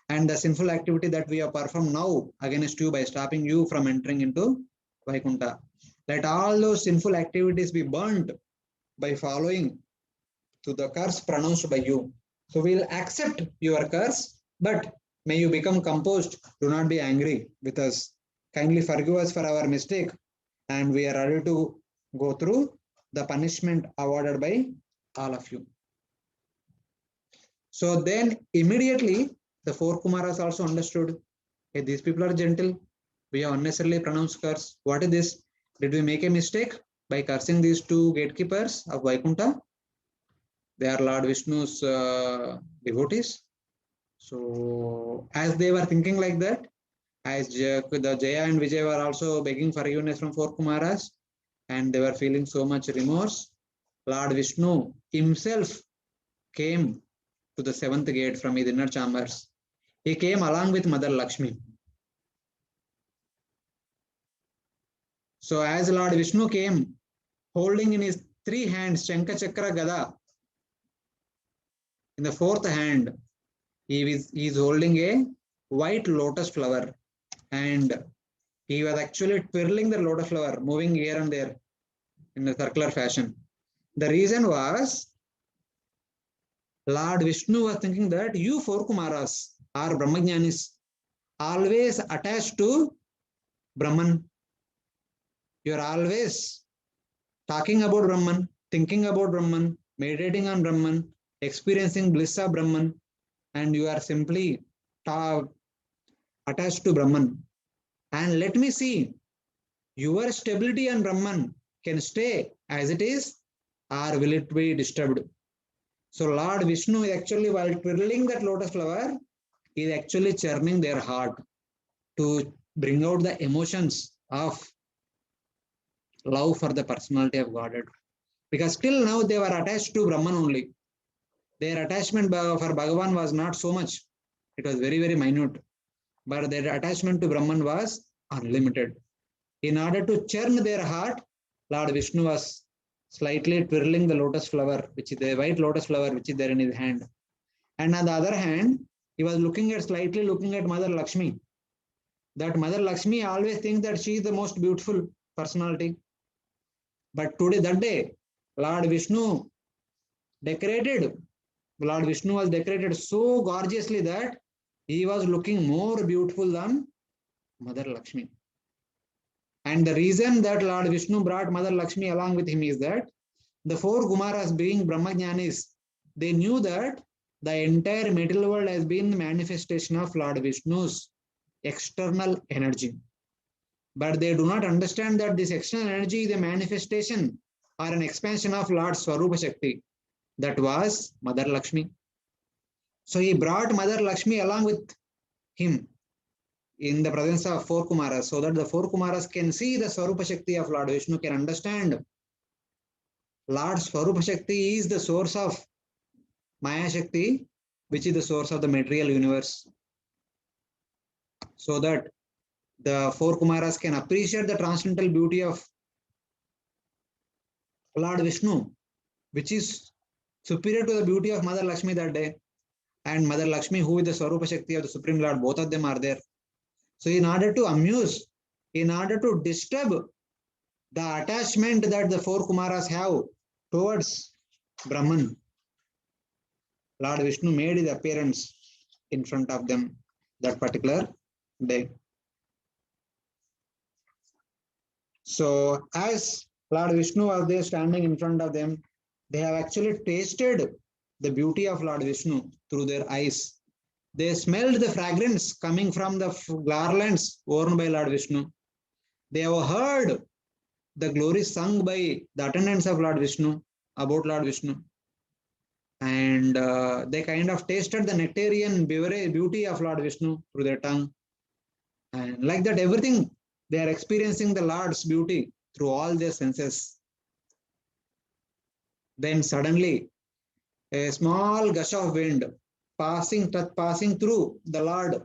and the sinful activity that we have performed now against you by stopping you from entering into Vaikuntha. Let all those sinful activities be burnt by following to the curse pronounced by you. So we'll accept your curse, but may you become composed. Do not be angry with us. Kindly forgive us for our mistake, and we are ready to go through the punishment awarded by all of you. So then immediately the 4 Kumaras also understood, hey, these people are gentle. We have unnecessarily pronounced curse. What is this? Did we make a mistake by cursing these 2 gatekeepers of Vaikuntha? They are Lord Vishnu's devotees. So as they were thinking like that, as the Jaya and Vijay were also begging forgiveness from 4 Kumaras, and they were feeling so much remorse, Lord Vishnu himself came to the 7th gate from his inner chambers. He came along with Mother Lakshmi. So as Lord Vishnu came, holding in his 3 hands Shankha Chakra Gada, in the 4th hand, he is holding a white lotus flower, and he was actually twirling the lotus flower, moving here and there in a circular fashion. The reason was Lord Vishnu was thinking that you four Kumaras are Brahmajnanis, always attached to Brahman. You are always talking about Brahman, thinking about Brahman, meditating on Brahman, experiencing bliss of Brahman, and you are simply attached to Brahman. And let me see, your stability on Brahman can stay as it is, or will it be disturbed? So Lord Vishnu actually, while twirling that lotus flower, is actually churning their heart to bring out the emotions of love for the personality of Godhead. Because till now they were attached to Brahman only. Their attachment for Bhagavan was not so much. It was very, very minute. But their attachment to Brahman was unlimited. In order to churn their heart, Lord Vishnu was slightly twirling the lotus flower, which is the white lotus flower, which is there in his hand. And on the other hand, he was slightly looking at Mother Lakshmi. That Mother Lakshmi always thinks that she is the most beautiful personality. But today, that day, Lord Vishnu was decorated so gorgeously that he was looking more beautiful than Mother Lakshmi. And the reason that Lord Vishnu brought Mother Lakshmi along with him is that the four Kumaras, being Brahmajnanis, they knew that the entire material world has been the manifestation of Lord Vishnu's external energy. But they do not understand that this external energy is a manifestation or an expansion of Lord Swarupa Shakti. That was Mother Lakshmi. So he brought Mother Lakshmi along with him in the presence of four Kumaras, so that the four Kumaras can see the Swarupa Shakti of Lord Vishnu, can understand Lord Swarupa Shakti is the source of Maya Shakti, which is the source of the material universe. So that the four Kumaras can appreciate the transcendental beauty of Lord Vishnu, which is superior to the beauty of Mother Lakshmi that day. And Mother Lakshmi, who is the Swarupa Shakti of the Supreme Lord, both of them are there. So in order to amuse, in order to disturb the attachment that the four Kumaras have towards Brahman, Lord Vishnu made his appearance in front of them that particular day. So as Lord Vishnu was there standing in front of them, they have actually tasted the beauty of Lord Vishnu through their eyes. They smelled the fragrance coming from the garlands worn by Lord Vishnu. They have heard the glory sung by the attendants of Lord Vishnu about Lord Vishnu. And they kind of tasted the nectarian beauty of Lord Vishnu through their tongue. And like that, everything, they are experiencing the Lord's beauty through all their senses. Then suddenly, a small gush of wind passing through the Lord,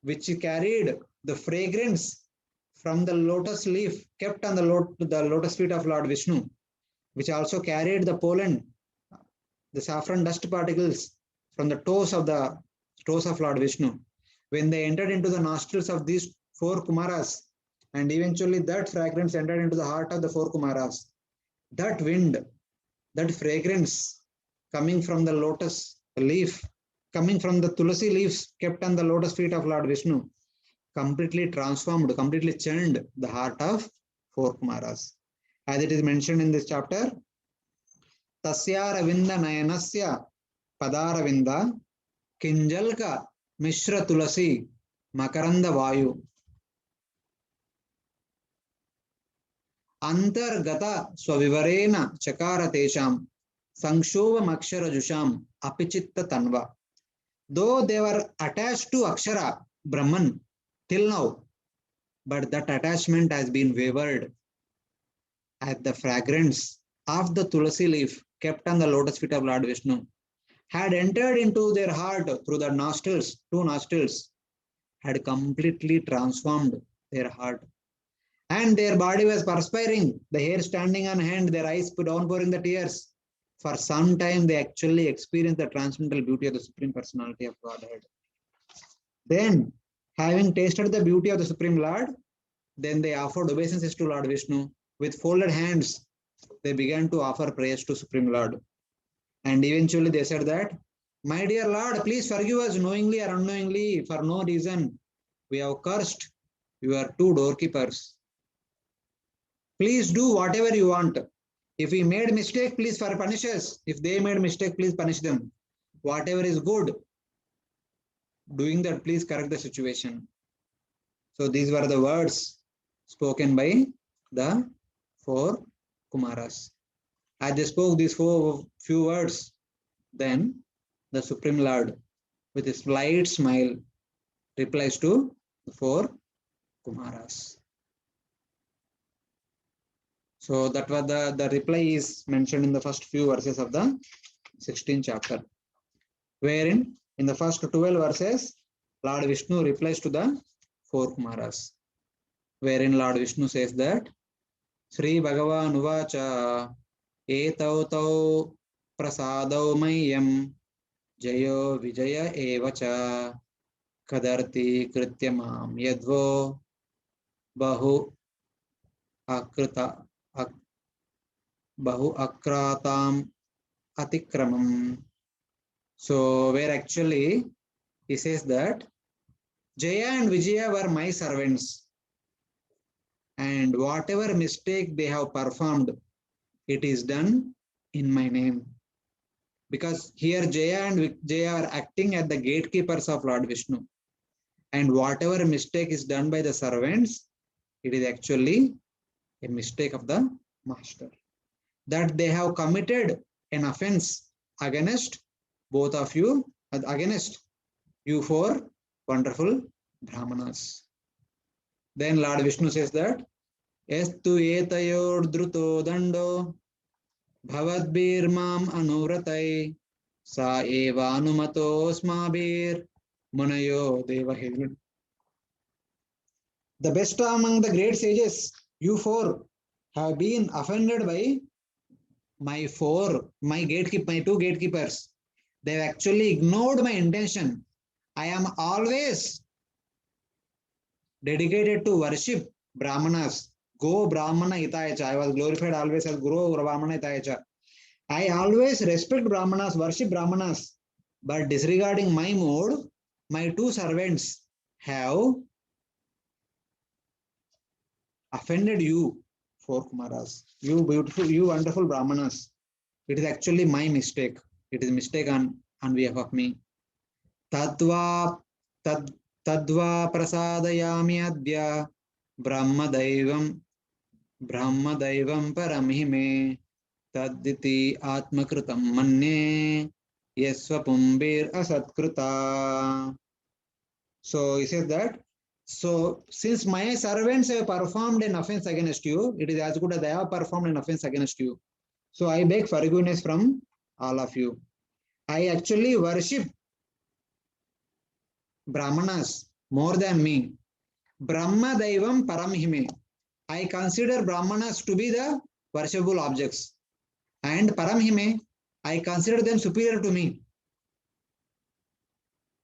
which carried the fragrance from the lotus leaf kept on the lotus feet of Lord Vishnu, which also carried the pollen, the saffron dust particles from the toes of Lord Vishnu. When they entered into the nostrils of these four Kumaras, and eventually that fragrance entered into the heart of the four Kumaras, that wind, that fragrance coming from the lotus leaf, coming from the tulasi leaves kept on the lotus feet of Lord Vishnu, completely transformed, completely churned the heart of four Kumaras. As it is mentioned in this chapter, Tasyaravinda Nayanasya Padaravinda Kinjalka Mishra Tulasi Makaranda Vayu Antargata Swavivarena Chakara Tesham Sankshova Makshara Jusham Apichitta Tanva. Though they were attached to Akshara, Brahman, till now, but that attachment has been wavered as the fragrance of the tulasi leaf kept on the lotus feet of Lord Vishnu had entered into their heart through the nostrils, two nostrils, had completely transformed their heart. And their body was perspiring, the hair standing on hand, their eyes downpouring the tears. For some time, they actually experienced the transcendental beauty of the Supreme Personality of Godhead. Then, having tasted the beauty of the Supreme Lord, then they offered obeisances to Lord Vishnu with folded hands They began to offer prayers to Supreme Lord. And eventually they said that, my dear Lord, please forgive us knowingly or unknowingly for no reason. We have cursed your two doorkeepers. Please do whatever you want. If we made mistake, please punish us. If they made mistake, please punish them. Whatever is good, doing that, please correct the situation. So these were the words spoken by the four Kumaras. As they spoke these few words, then the Supreme Lord, with a slight smile, replies to the four Kumaras. So that was the reply is mentioned in the first few verses of the 16th chapter, wherein in the first 12 verses, Lord Vishnu replies to the four Kumaras, wherein Lord Vishnu says that Sri Bhagavan Uvacha Etau Tau Prasadau Mayam Jayo Vijaya Evacha Kadarti Krityamam Yadvo Bahu Akrita Bahu Akratam Atikramam. So where actually he says that Jaya and Vijaya were my servants, and whatever mistake they have performed, it is done in my name. Because here Jaya and Vijaya are acting as the gatekeepers of Lord Vishnu. And whatever mistake is done by the servants, it is actually a mistake of the master. That they have committed an offense against both of you, against you four wonderful Brahmanas. Then Lord Vishnu says that Estu etayor druto dando bhavadbir anuratai sa eva anumato smabir munayo devahe. The best among the great sages, you four have been offended by my two gatekeepers. They have actually ignored my intention. I am always dedicated to worship Brahmanas. Go Brahmana Hitayacha. I was glorified always as Guru Brahmana Hitayacha. I always respect Brahmanas, worship Brahmanas. But disregarding my mode, my two servants have offended you, four Kumaras. You beautiful, you wonderful Brahmanas. It is actually my mistake. It is a mistake on behalf of me. Tadva prasadayami adya Brahmadaivam paramhime taditi atmakritam manne yasvapumbir asatkrita. So he says that, so since my servants have performed an offense against you, it is as good as they have performed an offense against you. So I beg forgiveness from all of you. I actually worship Brahmanas more than me. Brahma Daivam Paramhime. I consider Brahmanas to be the worshipable objects. And Paramhime, I consider them superior to me.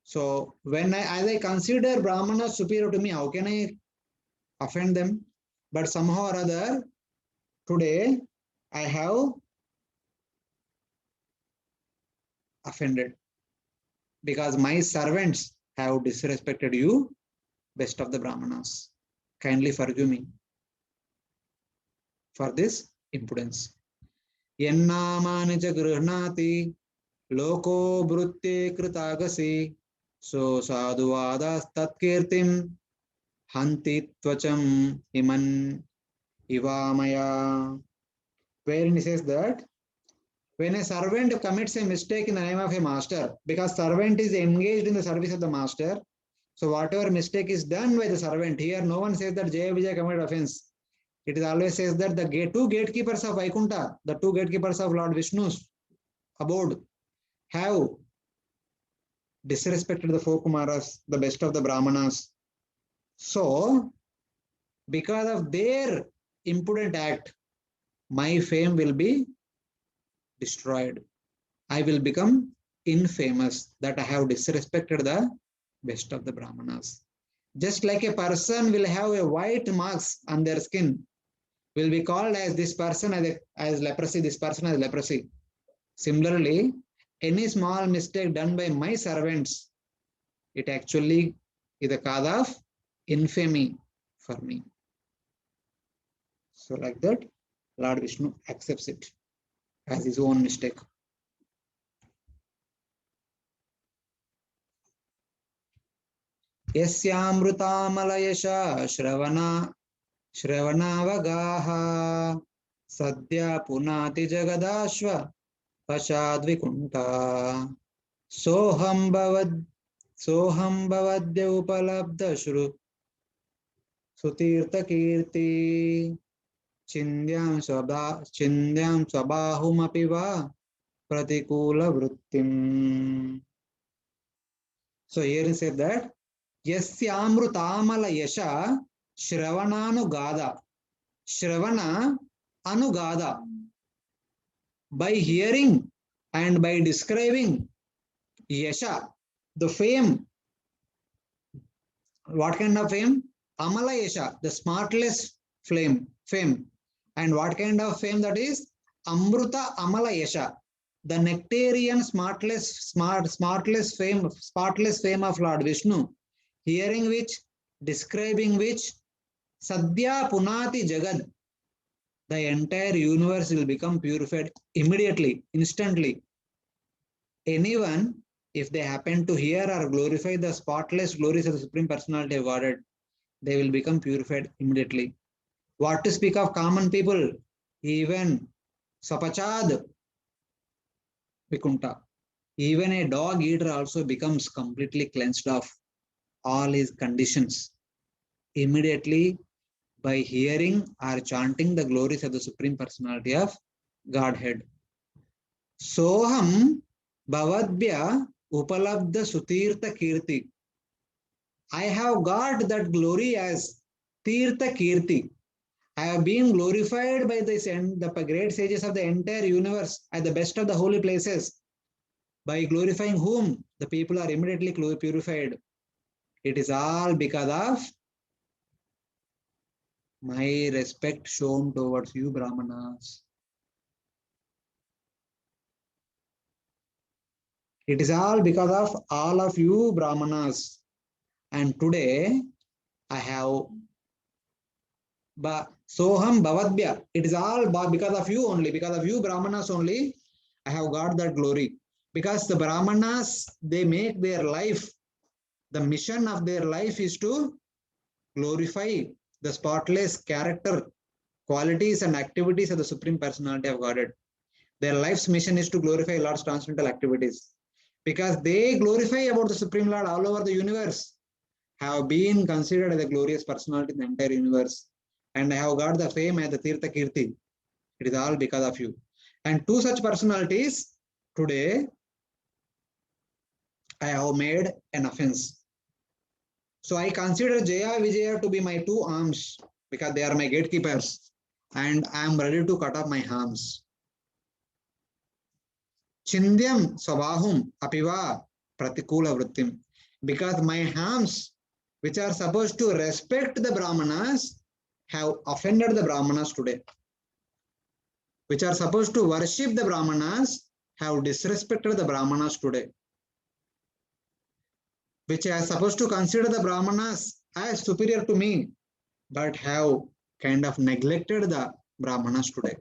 So as I consider Brahmanas superior to me, how can I offend them? But somehow or other, today I have offended because my servants have disrespected you, best of the Brahmanas. Kindly forgive me for this impudence. Yennamani ja grihnati loko brutte kritagasi so sadhuvadas tatkirtim hanti tvacham iman ivamaya. Wherein he says that when a servant commits a mistake in the name of a master, because servant is engaged in the service of the master, so whatever mistake is done by the servant, here no one says that Jaya Vijaya committed offense. It is always says that the two gatekeepers of Vaikuntha, the two gatekeepers of Lord Vishnu's abode, have disrespected the four Kumaras, the best of the Brahmanas. So, because of their impudent act, my fame will be destroyed. I will become infamous that I have disrespected the best of the Brahmanas. Just like a person will have a white marks on their skin will be called as this person as leprosy, this person as leprosy. Similarly, any small mistake done by my servants, it actually is a cause of infamy for me. So like that, Lord Vishnu accepts it as his own mistake. Yasyamrutamala Shravanavagaha Sadhya Punati Jagadashva Pashadvikunta Soham Bhavadya Upalabdha Shru Sutirtha Kirti Chindyam Swabahumapi Va Pratikula Vrittim. So here he said that Yasyamrutamala Yasha Shravananugada. Shravana Anugada. By hearing and by describing Yasha, the fame. What kind of fame? Amala Yasha, the smartless fame. And what kind of fame that is? Amruta Amala Yasha, the nectarian smartless fame of Lord Vishnu. Hearing which, describing which, Sadhya Punati Jagad, the entire universe will become purified immediately, instantly. Anyone, if they happen to hear or glorify the spotless glories of the Supreme Personality of Godhead, they will become purified immediately. What to speak of common people? Even Sapachad Vikunta, even a dog eater also becomes completely cleansed of all his conditions immediately by hearing or chanting the glories of the Supreme Personality of Godhead. Soham Bhavadbhya Upalabdha Sutirtha Kirti. I have got that glory as Tirtha Kirti. I have been glorified by the great sages of the entire universe at the best of the holy places. By glorifying whom? The people are immediately purified. It is all because of my respect shown towards you, Brahmanas. It is all because of all of you, Brahmanas. And today, I have Soham Bhavadbhya. It is all because of you only, because of you, Brahmanas only, I have got that glory. Because the Brahmanas, they make their life, the mission of their life is to glorify the spotless character, qualities and activities of the Supreme Personality of Godhead. Their life's mission is to glorify Lord's transcendental activities. Because they glorify about the Supreme Lord all over the universe, have been considered as a glorious personality in the entire universe. And I have got the fame as the Tirtha Kirti. It is all because of you. And two such personalities, today, I have made an offense. So I consider Jaya Vijaya to be my two arms because they are my gatekeepers. And I am ready to cut off my arms. Chindyam Swabahum Apiva Pratikula Vrittim. Because my arms, which are supposed to respect the Brahmanas, have offended the Brahmanas today. Which are supposed to worship the Brahmanas, have disrespected the Brahmanas today. Which are supposed to consider the Brahmanas as superior to me, but have kind of neglected the Brahmanas today.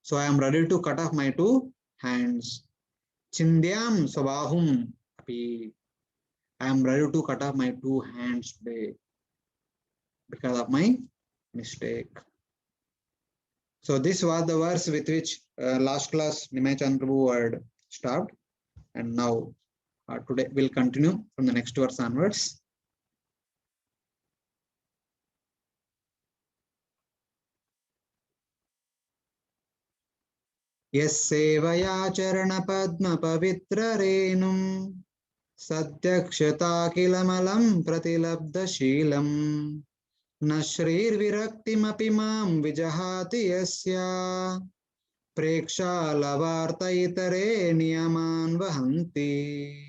So I am ready to cut off my two hands. Chindyam Swabahum Api. I am ready to cut off my two hands today because of my mistake. So this was the verse with which last class Nimai Chand Prabhu had stopped. And now today we'll continue from the next verse onwards. Yassevaya charana padma pavitra renum Satyakshata pratilabdha shilam Nashrir viraktimapi mam vijahati yasya Preksha lavarta itare niyaman vahanti.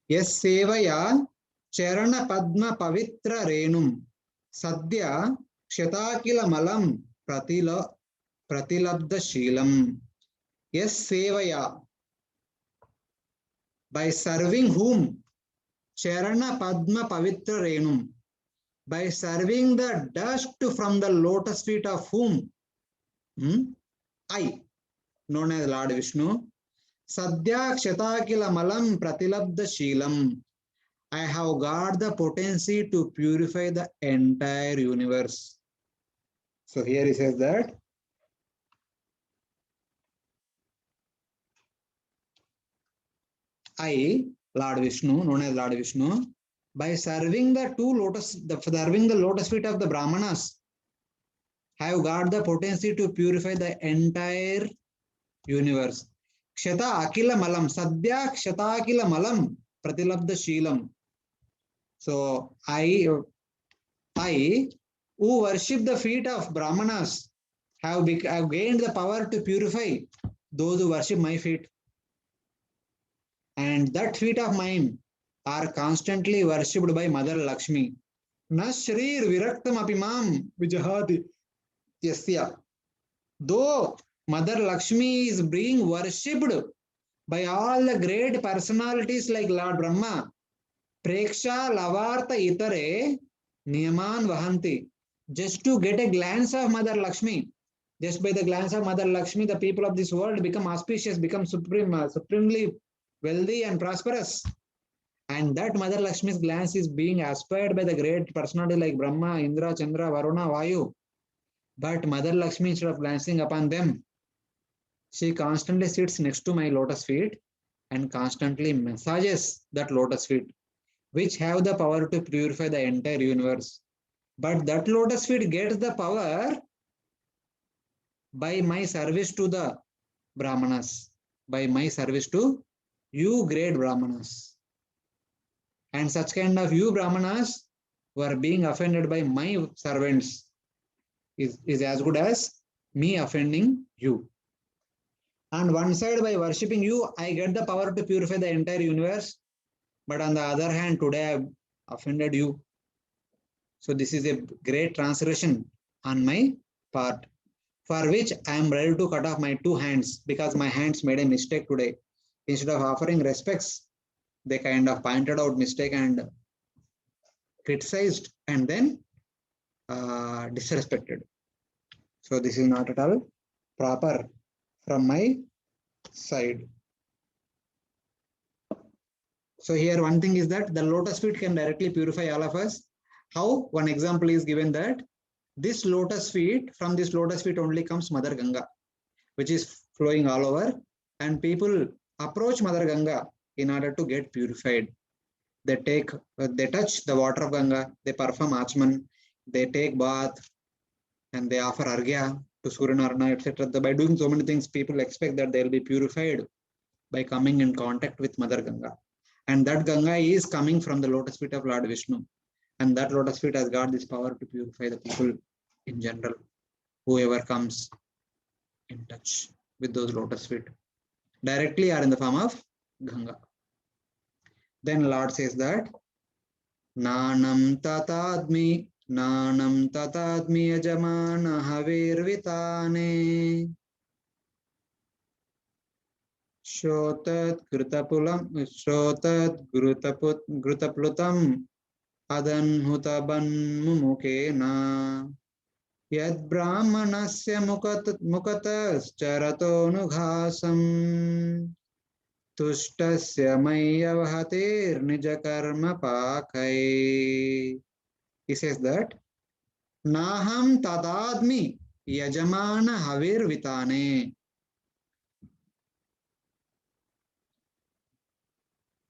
Yassevaya charana padma pavitra renum Sadya kshatakila malam pratilabdha sheelam. Yes, sevaya. By serving whom? Charana Padma Pavitra Renum. By serving the dust from the lotus feet of whom? I, known as Lord Vishnu. Sadhya Kshatakila Malam Pratilabdha Sheelam. I have got the potency to purify the entire universe. So here he says that I, Lord Vishnu, known as Lord Vishnu, by serving the lotus feet of the Brahmanas, have got the potency to purify the entire universe. Kshata Akila Malam, Sadhya Kshata Akila Malam, Pratilabdha Sheelam. So I who worship the feet of Brahmanas have gained the power to purify those who worship my feet. And that feet of mine are constantly worshipped by Mother Lakshmi. Na Shrir Viraktam Apimam Vijahati Yasya. Though Mother Lakshmi is being worshipped by all the great personalities like Lord Brahma, Preksha Lavarta Itare Niyaman Vahanti. Just to get a glance of Mother Lakshmi, just by the glance of Mother Lakshmi, the people of this world become auspicious, become supremely wealthy and prosperous. And that Mother Lakshmi's glance is being aspired by the great personality like Brahma, Indra, Chandra, Varuna, Vayu. But Mother Lakshmi, instead of glancing upon them, she constantly sits next to my lotus feet and constantly massages that lotus feet, which have the power to purify the entire universe. But that lotus feet gets the power by my service to the Brahmanas, by my service to you great Brahmanas. And such kind of you Brahmanas who are being offended by my servants is as good as me offending you. On one side, by worshipping you, I get the power to purify the entire universe. But on the other hand, today I have offended you. So this is a great transgression on my part, for which I am ready to cut off my two hands, because my hands made a mistake today. Instead of offering respects, they kind of pointed out mistake and criticized and then disrespected. So this is not at all proper from my side. So here one thing is that the lotus feet can directly purify all of us. How? One example is given that this lotus feet, from this lotus feet only comes Mother Ganga, which is flowing all over, and people approach Mother Ganga in order to get purified. They touch the water of Ganga, they perform Achman, they take bath, and they offer Arghya to Surya Narayana, etc. By doing so many things, people expect that they will be purified by coming in contact with Mother Ganga. And that Ganga is coming from the lotus feet of Lord Vishnu. And that lotus feet has got this power to purify the people in general, whoever comes in touch with those lotus feet, directly or in the form of Ganga. Then Lord says that Nanam tatadmi yajamana havirvitane Shotat grutaplutam adanhutaban mumukena Yad brahmanasya mukatas charatonughasam Tushtasya mayavhatir nijakarma pakai. He says that Naham tadadmi yajamana havir vitane.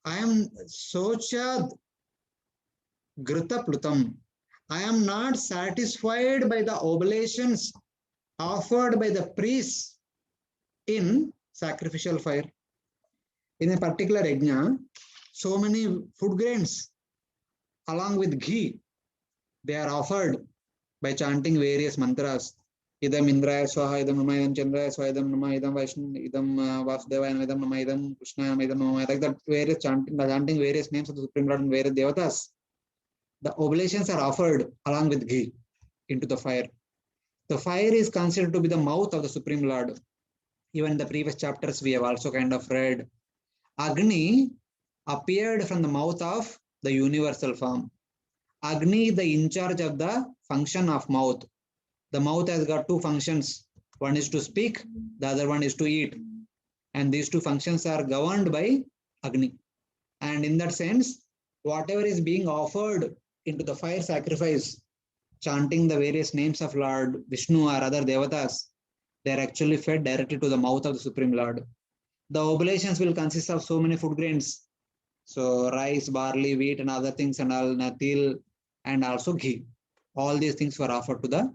I am sochad grutaplutam. I am not satisfied by the oblations offered by the priests in sacrificial fire. In a particular yajna, so many food grains along with ghee, they are offered by chanting various mantras. Idam Indraya Swaha, Idam Nama, Idam Chandraya Swaha, Idam Nama, Idam Vaishnu, Idam Vasudevaya, Idam Nama, Idam Krishna, Idam Nama, like that various chanting various names of the Supreme Lord and various devatas. The oblations are offered along with ghee into the fire. The fire is considered to be the mouth of the Supreme Lord. Even in the previous chapters, we have also kind of read Agni appeared from the mouth of the universal form. Agni is the in charge of the function of mouth. The mouth has got two functions. One is to speak, the other one is to eat. And these two functions are governed by Agni. And in that sense, whatever is being offered into the fire sacrifice, chanting the various names of Lord Vishnu or other devatas, they are actually fed directly to the mouth of the Supreme Lord. The oblations will consist of so many food grains. So rice, barley, wheat, and other things, and all til, and also ghee. All these things were offered to the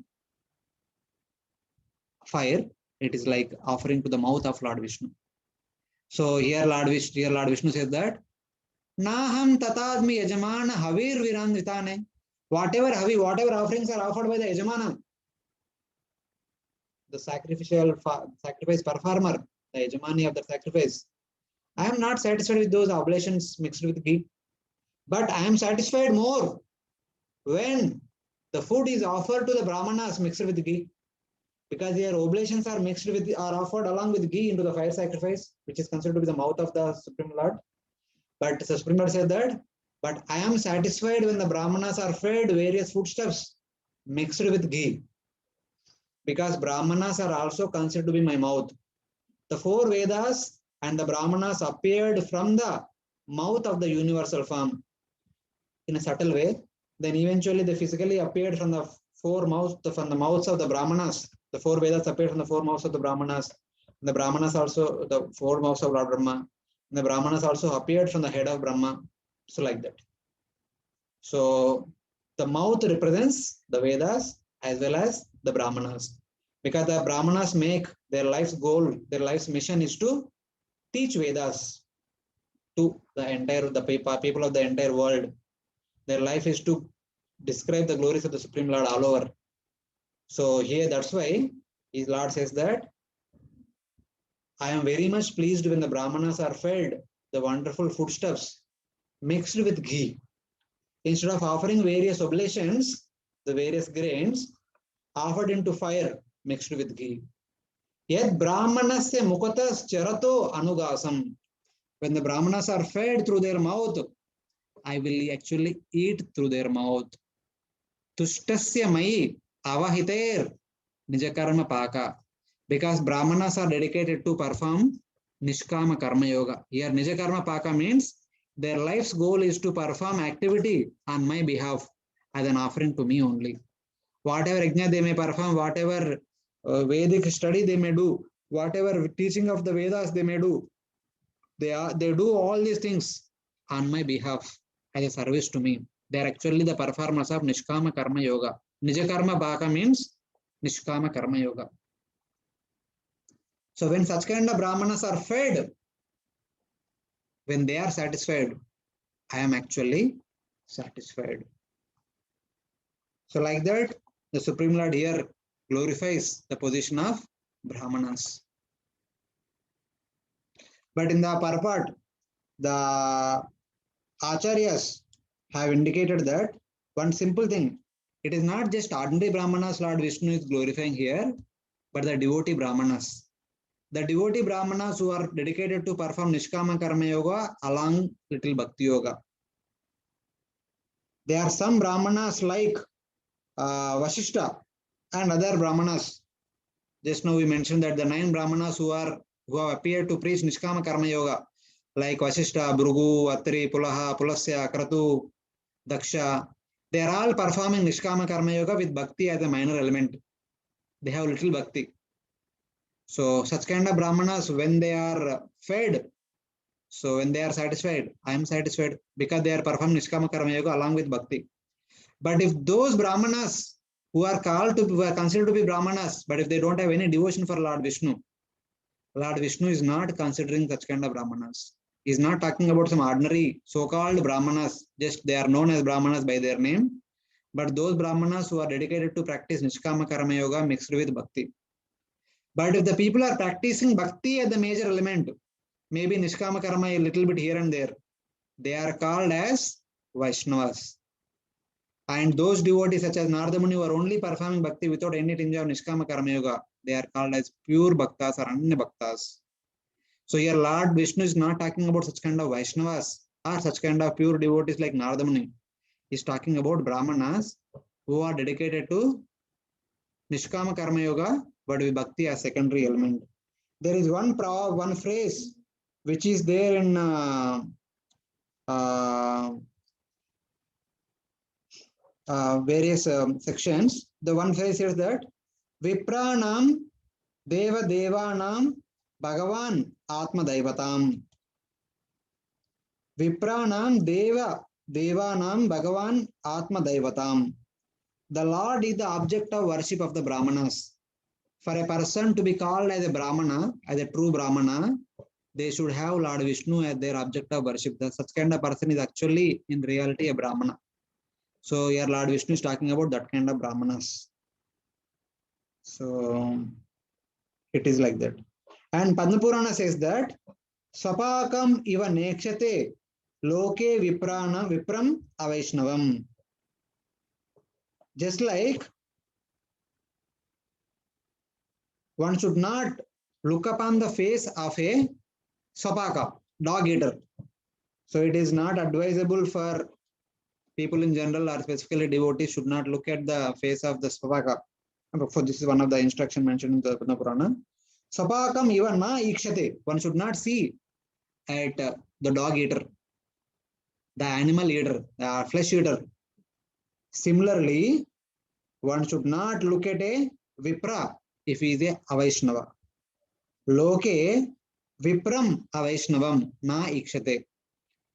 fire. It is like offering to the mouth of Lord Vishnu. So here Lord Vishnu says that Naham tatadmi yajamana havir virandritane. Whatever offerings are offered by the yajamana, the sacrifice performer, the yajamani of the sacrifice, I am not satisfied with those oblations mixed with ghee, but I am satisfied more when the food is offered to the brahmanas mixed with ghee, because their oblations are offered along with ghee into the fire sacrifice, which is considered to be the mouth of the Supreme Lord. But the Supreme Lord said that, but I am satisfied when the brahmanas are fed various foodstuffs mixed with ghee, because brahmanas are also considered to be my mouth. The four Vedas and the brahmanas appeared from the mouth of the universal form in a subtle way. Then eventually they physically appeared from the from the mouths of the brahmanas. The four Vedas appeared from the four mouths of the brahmanas. And the brahmanas also, the four mouths of Lord Brahma. And the brahmanas also appeared from the head of Brahma. So like that. So the mouth represents the Vedas as well as the brahmanas. Because the brahmanas make their life's goal, their life's mission is to teach Vedas to the people of the entire world. Their life is to describe the glories of the Supreme Lord all over. So here, that's why his Lord says that I am very much pleased when the brahmanas are fed the wonderful foodstuffs mixed with ghee. Instead of offering various oblations, the various grains offered into fire mixed with ghee. Yet brahmanasya mukatas charato anugasam. When the brahmanas are fed through their mouth, I will actually eat through their mouth. Tushtasya mai avahiter nijakarma paka. Because brahmanas are dedicated to perform nishkama karma yoga. Here nijakarma paka means their life's goal is to perform activity on my behalf as an offering to me only. Whatever yajna they may perform, whatever Vedic study they may do, whatever teaching of the Vedas they may do, they do all these things on my behalf as a service to me. They are actually the performers of Nishkama Karma Yoga. Nijakarma Bhaka means Nishkama Karma Yoga. So when such kind of brahmanas are fed, when they are satisfied, I am actually satisfied. So like that, the Supreme Lord here glorifies the position of brahmanas. But in the purport, the acharyas have indicated that one simple thing, it is not just ordinary brahmanas Lord Vishnu is glorifying here, but the devotee brahmanas. The devotee brahmanas who are dedicated to perform Nishkama Karma Yoga along little Bhakti Yoga. There are some brahmanas like Vasishta and other brahmanas. Just now we mentioned that the 9 brahmanas who have appeared to preach Nishkama Karma Yoga, like Vasishta, Bhrugu, Atri, Pulaha, Pulasya, Kratu, Daksha, they are all performing Nishkama Karma Yoga with Bhakti as a minor element. They have little Bhakti. So such kind of brahmanas, when they are fed, so when they are satisfied, I am satisfied because they are performing Nishkama Karma Yoga along with Bhakti. But if those brahmanas who are considered to be brahmanas, but if they don't have any devotion for Lord Vishnu is not considering such kind of brahmanas. He is not talking about some ordinary so-called brahmanas, just they are known as brahmanas by their name, but those brahmanas who are dedicated to practice Nishkama Karma Yoga mixed with Bhakti. But if the people are practicing Bhakti as the major element, maybe Nishkama Karma a little bit here and there, they are called as Vaishnavas. And those devotees such as Narada Muni who are only performing bhakti without any tinge of Nishkama Karma Yoga, they are called as pure bhaktas or Anya bhaktas. So here Lord Vishnu is not talking about such kind of Vaishnavas or such kind of pure devotees like Narada Muni. He is talking about Brahmanas who are dedicated to Nishkama Karma Yoga, but with bhakti as secondary element. There is one phrase which is there in various sections. The one phrase is that Vipranam Deva Devanam Bhagavan Atma Daivatam. Vipranam Deva Devanam Bhagavan Atma Daivatam. The Lord is the object of worship of the Brahmanas. For a person to be called as a Brahmana, as a true Brahmana, they should have Lord Vishnu as their object of worship. Such kind of person is actually in reality a Brahmana. So here Lord Vishnu is talking about that kind of Brahmanas. So it is like that. And Padma Purana says that Sapakam iva nekshate loke vipram avaishnavam. Just like one should not look upon the face of a sapaka, dog eater. So it is not advisable for people in general or specifically devotees should not look at the face of the sapaka. For this is one of the instruction mentioned in the Padma Purana. Sapakam even na ikshate. One should not see at the dog eater, the animal eater, the flesh eater. Similarly, one should not look at a Vipra if he is a Avaishnava. Loke Vipram Avaishnavam na ikshate.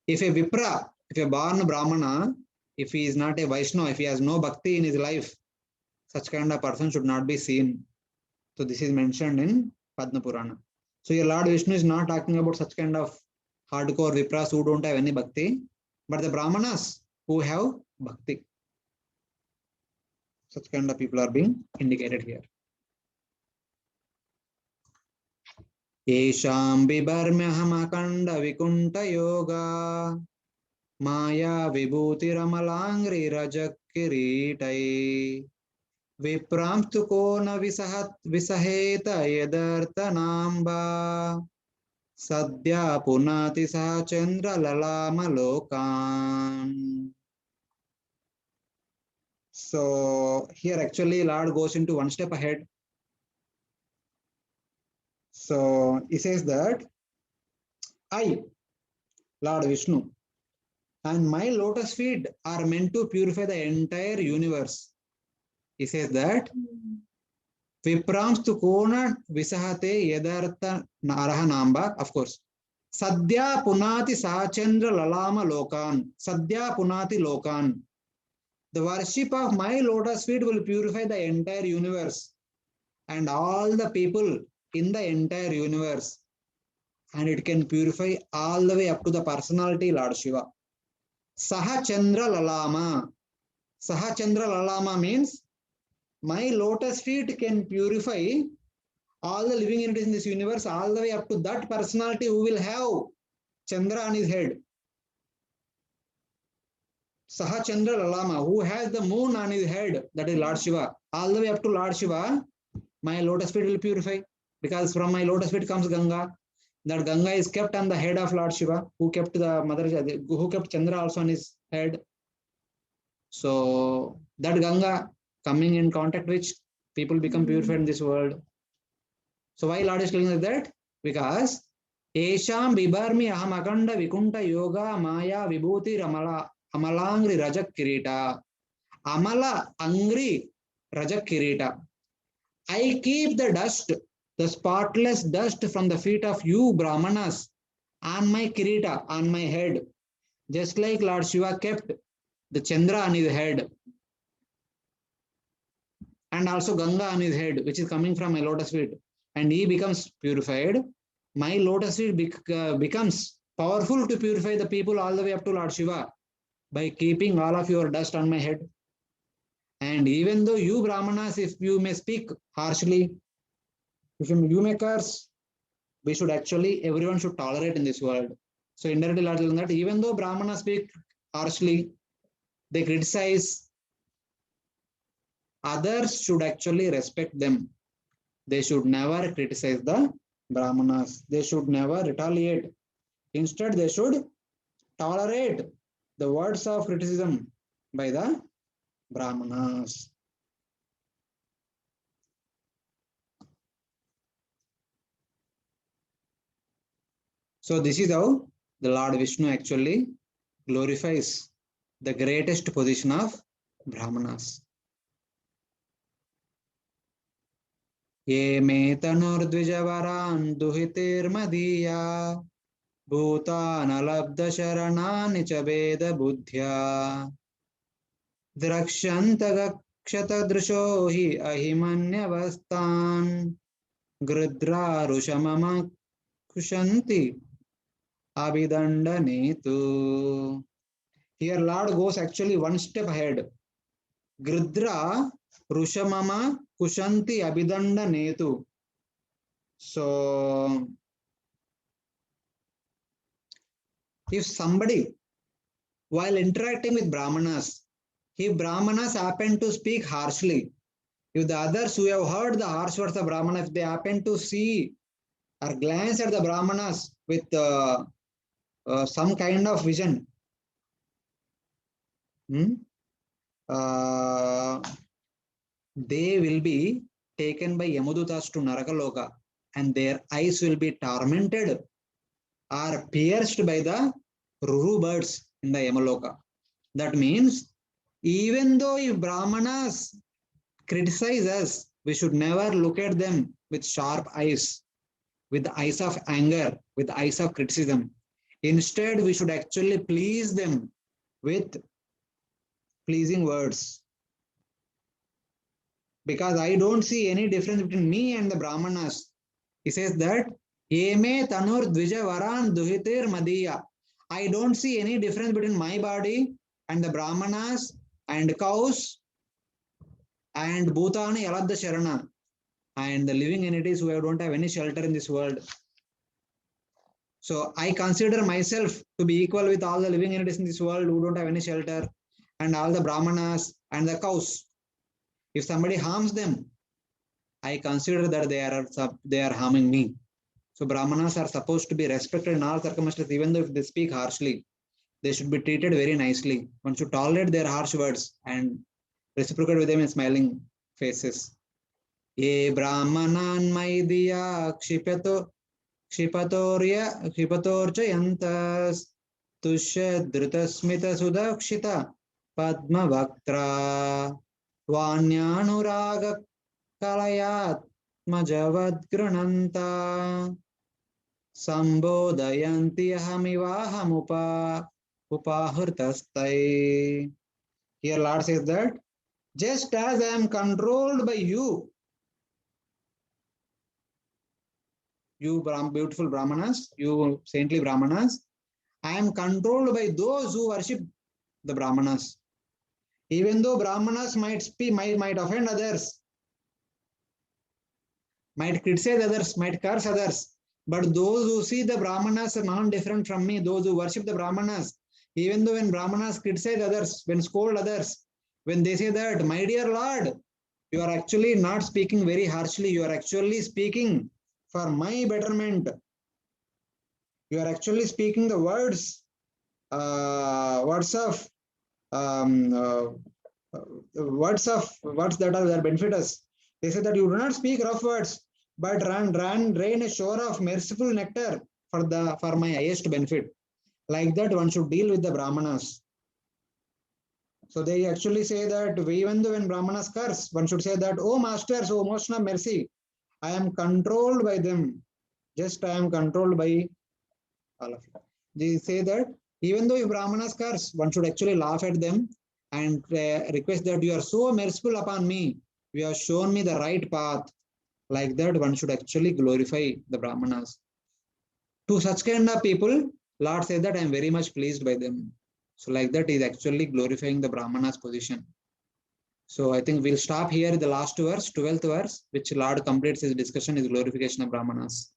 If a Vipra, if a born Brahmana, if he is not a Vaishnava, if he has no bhakti in his life, such kind of person should not be seen. So this is mentioned in Padma Purana. So your Lord Vishnu is not talking about such kind of hardcore Vipras who don't have any bhakti, but the Brahmanas who have bhakti. Such kind of people are being indicated here. Esham bibarmyaham akanda vikunta yoga maya vibhuti ramalangri rajak kiritai vipramstu kona visaheta yadartha namba sadhya punati saha chandra lalama lokan. So here actually Lord goes into one step ahead. So he says that I, Lord Vishnu, and my lotus feet are meant to purify the entire universe. He says that Vipramstu kona visahate yadartha naraha namba, of course. Sadhya punati sachandra lalama lokan. Sadhya punati lokan. The worship of my lotus feet will purify the entire universe and all the people in the entire universe. And it can purify all the way up to the personality Lord Shiva. Saha Chandra Lalama. Saha Chandra Lalama means my lotus feet can purify all the living entities in this universe all the way up to that personality who will have Chandra on his head. Saha Chandra Lalama, who has the moon on his head, that is Lord Shiva. All the way up to Lord Shiva, my lotus feet will purify. Because from my lotus feet comes Ganga. That Ganga is kept on the head of Lord Shiva, who kept the mother, who kept Chandra also on his head. So that Ganga coming in contact with people become purified in this world. So why Lord is telling us that? Because Esham bibarmi aham akanda vikunta yoga maya vibhuti ramala amalangri rajak kirita. Amala angri rajak kirita. I keep the dust, the spotless dust from the feet of you Brahmanas on my kirita, on my head. Just like Lord Shiva kept the Chandra on his head. And also Ganga on his head, which is coming from my lotus feet. And he becomes purified. My lotus feet becomes powerful to purify the people all the way up to Lord Shiva by keeping all of your dust on my head. And even though you Brahmanas, if you may speak harshly, if you may curse, we should actually, everyone should tolerate in this world. So indirectly Lord telling that even though Brahmanas speak harshly, they criticize, others should actually respect them. They should never criticize the Brahmanas. They should never retaliate. Instead, they should tolerate the words of criticism by the Brahmanas. So this is how the Lord Vishnu actually glorifies the greatest position of Brahmanas. Ye me tanurdvijavaran duhitirmadiya bhutanalabdha sharanani cha veda buddhya drakshanta gakshata hi ahimanyavastan gridra rushamama kushanti abhidandanetu. Here Lord goes actually one step ahead. Gridra rushamama kushanti abhidandanetu. So if somebody while interacting with Brahmanas, if Brahmanas happen to speak harshly, if the others who have heard the harsh words of Brahmanas, if they happen to see or glance at the Brahmanas with some kind of vision, they will be taken by Yamadutas to Narakaloka and their eyes will be tormented or pierced by the Ruru birds in the Yamaloka. That means even though if Brahmanas criticize us, we should never look at them with sharp eyes, with the eyes of anger, with the eyes of criticism. Instead, we should actually please them with pleasing words. Because I don't see any difference between me and the Brahmanas. He says that Yeme Tanur Dvija Varan Duhitir Madiya. I don't see any difference between my body and the Brahmanas and cows and Bhutani Aladda Sharana and the living entities who don't have any shelter in this world. So I consider myself to be equal with all the living entities in this world who don't have any shelter and all the Brahmanas and the cows. If somebody harms them, I consider that they are harming me. So Brahmanas are supposed to be respected in all circumstances, even though if they speak harshly, they should be treated very nicely. One should tolerate their harsh words and reciprocate with them in smiling faces. Ye Brahmanan Maidiya Kshipatorjayantas Tusha Dhritasmita Sudakshita Padma Vaktra Vanyanuraga Kalayat Majavadgrananta Sambodayanti Hamivahamupa Upahurtastai. Here Lord says that just as I am controlled by you, beautiful Brahmanas, you saintly Brahmanas, I am controlled by those who worship the Brahmanas. Even though Brahmanas might offend others, might criticize others, might curse others, but those who see the Brahmanas are non-different from me, those who worship the Brahmanas, even though when Brahmanas criticize others, when scold others, when they say that, my dear Lord, you are actually not speaking very harshly, you are actually speaking for my betterment. You are actually speaking the words words that benefit us. They say that you do not speak rough words, but rain a shower of merciful nectar for my highest benefit. Like that, one should deal with the Brahmanas. So they actually say that even though when Brahmanas curse, one should say that, oh masters, oh motion of mercy, I am controlled by them. Just I am controlled by all of you. They say that even though if Brahmanas curse, one should actually laugh at them and request that you are so merciful upon me. You have shown me the right path. Like that, one should actually glorify the Brahmanas. To such kind of people, Lord says that I am very much pleased by them. So like that is actually glorifying the Brahmanas position. So I think we'll stop here in the last verse, 12th verse, which Lord completes his discussion is glorification of Brahmanas.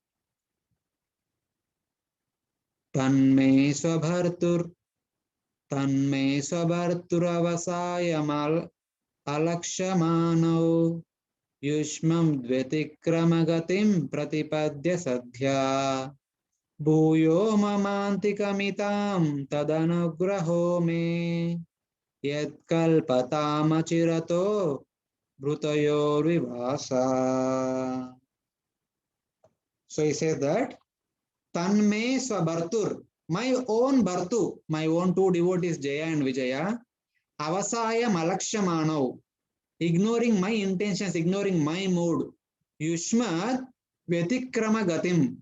Tanme svabhartur Tanme svabharturavasaya अलक्ष्यमाणौ युष्मं द्व्यतिक्रमगतिं प्रतिपद्य सद्या भूयो ममान्तिकमितां तदनुग्रहो मे यत्कल्पतामचिरतो भृतयोर्विभासा. So he says that Tanme Swabartur, my own Bhartu, my own two devotees Jaya and Vijaya, Avasaya Malakshamanav, ignoring my intentions, ignoring my mood, Yushmat Vyatikrama Gatim,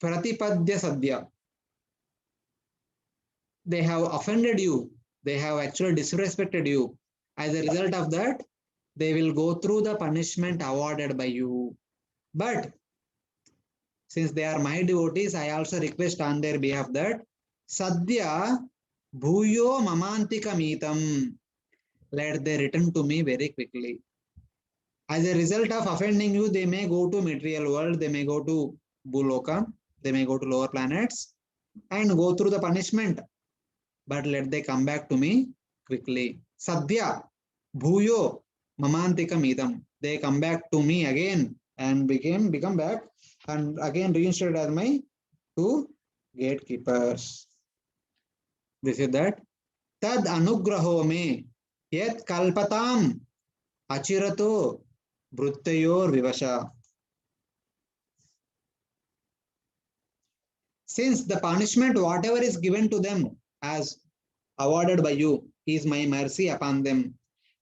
Pratipadya Sadhya. They have offended you, they have actually disrespected you. As a result of that, they will go through the punishment awarded by you. But since they are my devotees, I also request on their behalf that Sadhya Bhuyo Mamantika Meetam, let they return to me very quickly. As a result of offending you, they may go to material world, they may go to Bhuloka, they may go to lower planets and go through the punishment. But let they come back to me quickly. Sadhya Bhuyo Mamantika Meetam. They come back to me again and become back and again reinstated as my two gatekeepers. This is that. Tad anugraho me yet kalpatam achirato bhrutayor vivasha. Since the punishment, whatever is given to them as awarded by you, is my mercy upon them.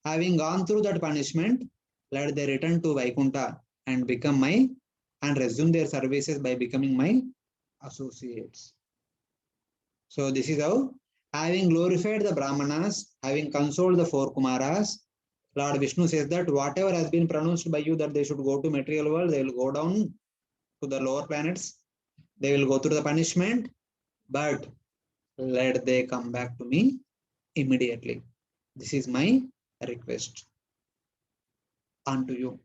Having gone through that punishment, let they return to Vaikunta and become my and resume their services by becoming my associates. So this is how, having glorified the Brahmanas, having consoled the four Kumaras, Lord Vishnu says that whatever has been pronounced by you that they should go to material world, they will go down to the lower planets. They will go through the punishment, but let they come back to me immediately. This is my request unto you.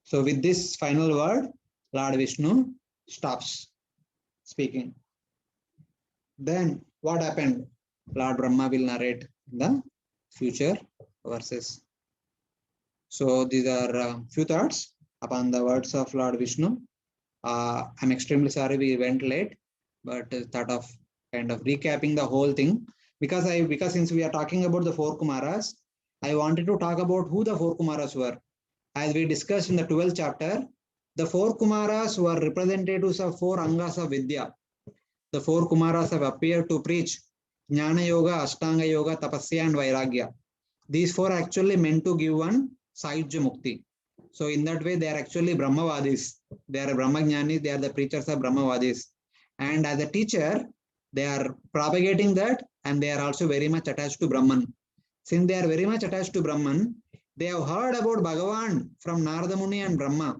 So with this final word, Lord Vishnu stops speaking. Then what happened? Lord Brahma will narrate in the future verses. So these are few thoughts upon the words of Lord Vishnu. I'm extremely sorry we went late, but thought of kind of recapping the whole thing because since we are talking about the four Kumaras, I wanted to talk about who the four Kumaras were. As we discussed in the 12th chapter, the four Kumaras were representatives of four Angas of Vidya. The four Kumaras have appeared to preach Jnana Yoga, Ashtanga Yoga, Tapasya and Vairagya. These four are actually meant to give one Sahyajya Mukti. So in that way, they are actually Brahmavadis. They are Brahmajnanis, they are the preachers of Brahmavadis. And as a teacher, they are propagating that and they are also very much attached to Brahman. Since they are very much attached to Brahman, they have heard about Bhagavan from Narada Muni and Brahma.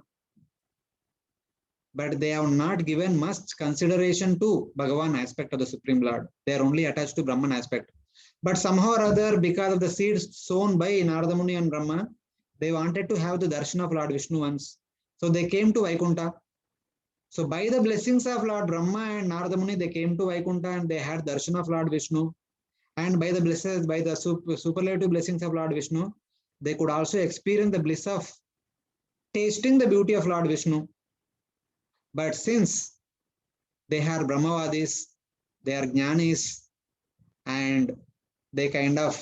But they have not given much consideration to Bhagavan aspect of the Supreme Lord. They are only attached to Brahman aspect. But somehow or other, because of the seeds sown by Narada Muni and Brahma, they wanted to have the darshan of Lord Vishnu once. So they came to Vaikunta. So by the blessings of Lord Brahma and Narada Muni, they came to Vaikunta and they had darshan of Lord Vishnu. And by the blessings, by the superlative blessings of Lord Vishnu, they could also experience the bliss of tasting the beauty of Lord Vishnu. But since they are Brahmavadis, they are Jnanis, and they kind of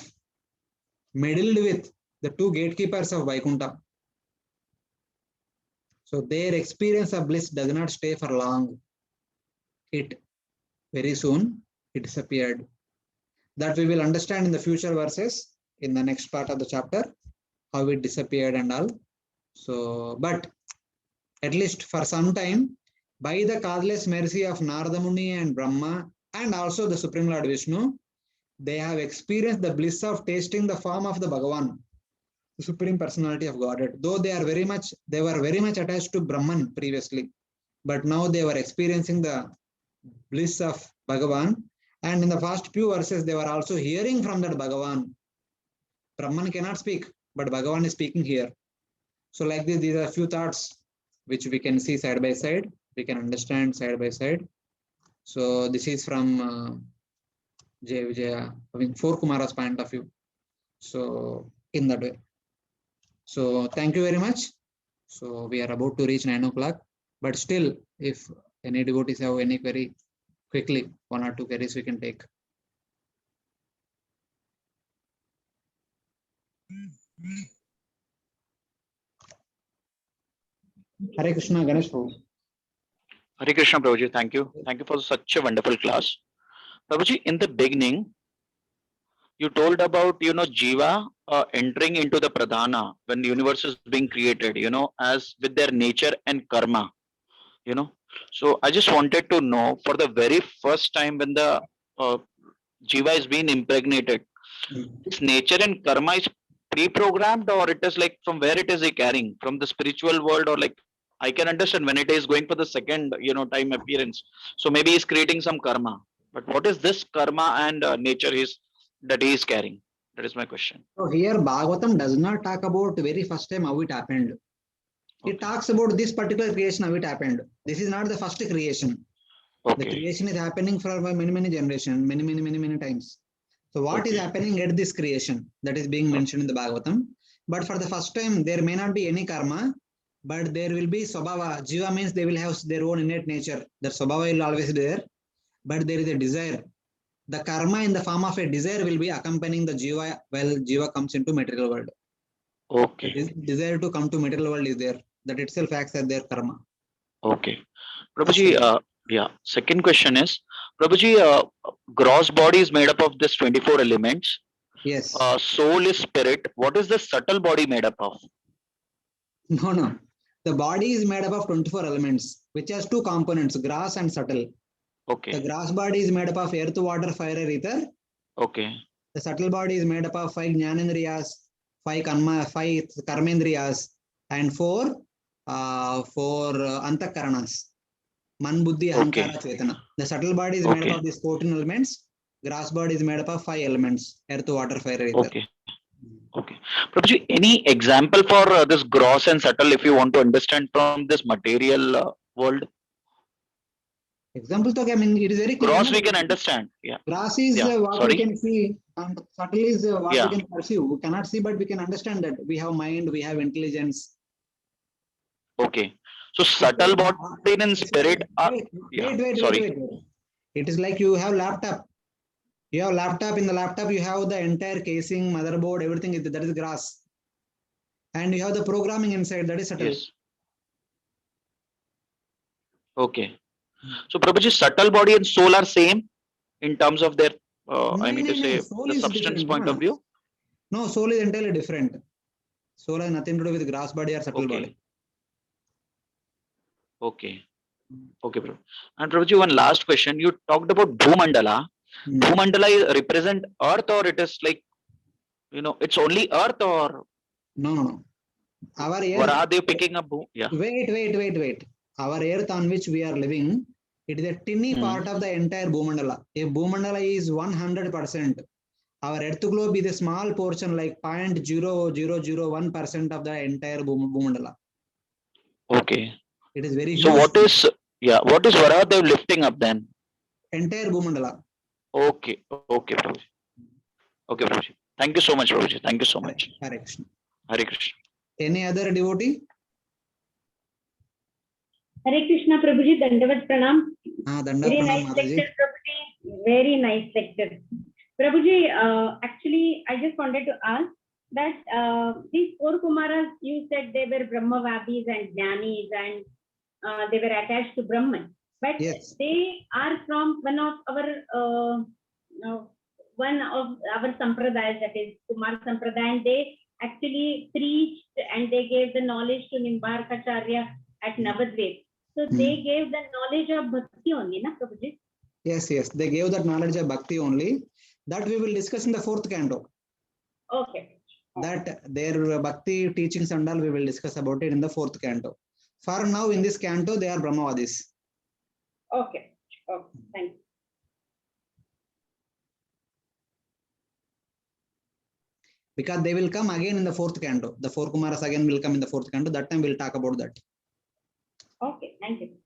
meddled with the two gatekeepers of Vaikunta. So their experience of bliss does not stay for long. It very soon it disappeared. That we will understand in the future verses in the next part of the chapter, how it disappeared and all. So, but at least for some time, by the causeless mercy of Narada Muni and Brahma, and also the Supreme Lord Vishnu, they have experienced the bliss of tasting the form of the Bhagavan, the Supreme Personality of Godhead. Though they were very much attached to Brahman previously, but now they were experiencing the bliss of Bhagavan. And in the first few verses, they were also hearing from that Bhagavan. Brahman cannot speak, but Bhagavan is speaking here. So like this, these are a few thoughts which we can see side by side. We can understand side by side. So this is from Jaya Vijaya, I mean, four Kumaras point of view. So in that way. So thank you very much. So we are about to reach 9 o'clock, but still, if any devotees have any query, quickly, 1 or 2 queries we can take. Hare Krishna, Ganesh Prabhu. Hare Krishna, Prabhuji. Thank you. Thank you for such a wonderful class. Prabhuji, in the beginning, you told about, Jiva entering into the Pradhana when the universe is being created, as with their nature and karma, you know. So I just wanted to know, for the very first time when the uh, Jiva is being impregnated, its nature and karma is pre-programmed, or it is like from where it is he carrying from the spiritual world, or like I can understand when it is going for the second time appearance, so maybe he's creating some karma, but what is this karma and nature that he is carrying? That is my question. So here Bhagavatam does not talk about very first time how it happened. It talks about this particular creation, how it happened. This is not the first creation. The creation is happening for many generations, many times. So what is happening at this creation that is being mentioned in the Bhagavatam? But for the first time, there may not be any karma, but there will be Swabhava. Jiva means they will have their own innate nature. The Swabhava will always be there, but there is a desire. The karma in the form of a desire will be accompanying the Jiva while Jiva comes into material world. The desire to come to material world is there. That itself acts as their karma. Prabhuji, yeah. Second question is, Prabhuji, gross body is made up of this 24 elements. Yes. Soul is spirit. What is the subtle body made up of? No. The body is made up of 24 elements, which has 2 components, gross and subtle. The gross body is made up of earth, water, fire, and ether. The subtle body is made up of 5 jnanendriyas, 5 karmendriyas, and 4 antakaranas. Man, buddhi, ahankara, chetana. The subtle body is made up of these 14 elements. Gross body is made up of 5 elements, earth, water, fire, ether. Prabhuji, any example for this gross and subtle, if you want to understand from this material world? Example, I mean, it is very clear. Gross we can understand. Yeah. Gross is what we can see, and subtle is what we can perceive. We cannot see, but we can understand that we have mind, we have intelligence. So subtle body and spirit are. Wait. It is like you have laptop. You have laptop. In the laptop, you have the entire casing, motherboard, everything. That is gross. And you have the programming inside. That is subtle. Yes. So Prabhuji, subtle body and soul are same in terms of their, I mean to say, the substance point of view? No, soul is entirely different. Soul has nothing to do with gross body or subtle body. Okay, bro. And Prabhuji, one last question. You talked about Bhumandala. Bhumandala represent Earth, or it is like, it's only Earth, or? No. Our Earth. Or are they picking up? Yeah. Wait. Our Earth on which we are living, it is a tiny part of the entire Bhumandala. A Bhumandala is 100%. Our Earth globe is a small portion, like 0.0001% of the entire Bhumandala. It is very huge. So what is Varahadev lifting up then? Entire Bhumandala. Okay, Prabhuji. Okay, Prabhuji. Thank you so much, Prabhuji. Thank you so much. Hare Krishna. Hare Krishna. Any other devotee? Hare Krishna, Prabhuji. Dandavat pranam. Very nice lecture, Prabhuji. Very nice lecture. Prabhuji, actually, I just wanted to ask that these 4 Kumaras, you said they were Brahmavadis and Jnanis, and they were attached to Brahman. But yes, they are from one of our sampradayas, that is Kumar Sampradaya, and they actually preached and they gave the knowledge to Nimbarkacharya at Navadvip. So they gave the knowledge of bhakti only, na Prabhuji? Yes, they gave that knowledge of bhakti only. That we will discuss in the 4th canto. Okay. That their bhakti teachings and all we will discuss about it in the 4th canto. For now, in this canto, they are Brahmavadis. Okay, thank you. Because they will come again in the 4th canto. The 4 Kumaras again will come in the 4th canto. That time we'll talk about that. Okay, thank you.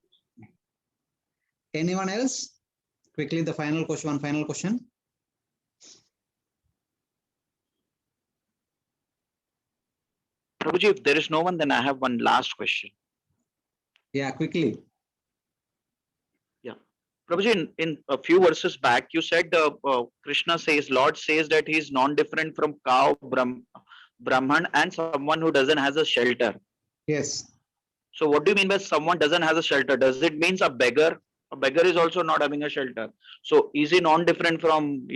Anyone else? Quickly, the final question. Prabhuji, if there is no one, then I have one last question. Yeah, quickly. Prabhuji, in a few verses back, you said Krishna says, Lord says that he is non-different from cow, Brahman, and someone who doesn't has a shelter. Yes. So what do you mean by someone doesn't has a shelter? Does it means a beggar? A beggar is also not having a shelter. So is he non-different from,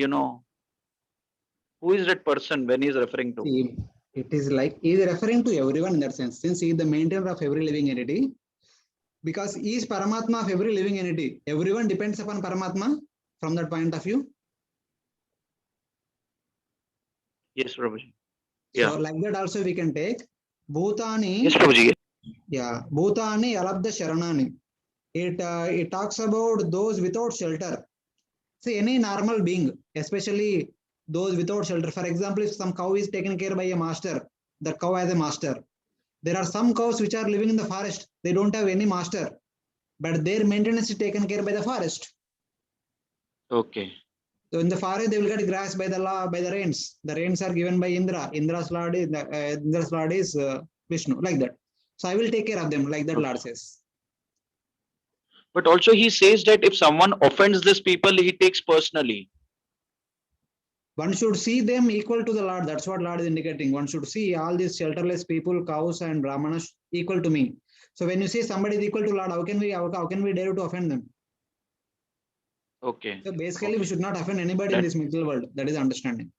who is that person when he is referring to? See, it is like he is referring to everyone in that sense, since he is the maintainer of every living entity. Because he is Paramatma of every living entity. Everyone depends upon Paramatma from that point of view. Yes, Prabhuji. So Yeah. like that also we can take Bhutani. Yes, Prabhuji. Yeah, Bhutani Alabdha Sharanani. It talks about those without shelter. See, any normal being, especially those without shelter. For example, if some cow is taken care by a master, the cow has a master. There are some cows which are living in the forest. They don't have any master, but their maintenance is taken care by the forest. Okay. So in the forest, they will get grass by the law, by the rains. The rains are given by Indra. Indra's Lord is Vishnu, like that. So I will take care of them, like that. Okay. Lord says. But also he says that if someone offends these people, he takes personally. One should see them equal to the Lord. That's what Lord is indicating. One should see all these shelterless people, cows and brahmanas equal to me. So when you say somebody is equal to Lord, how can we dare to offend them? Okay. So basically, Okay. we should not offend anybody in this material world. That is understanding.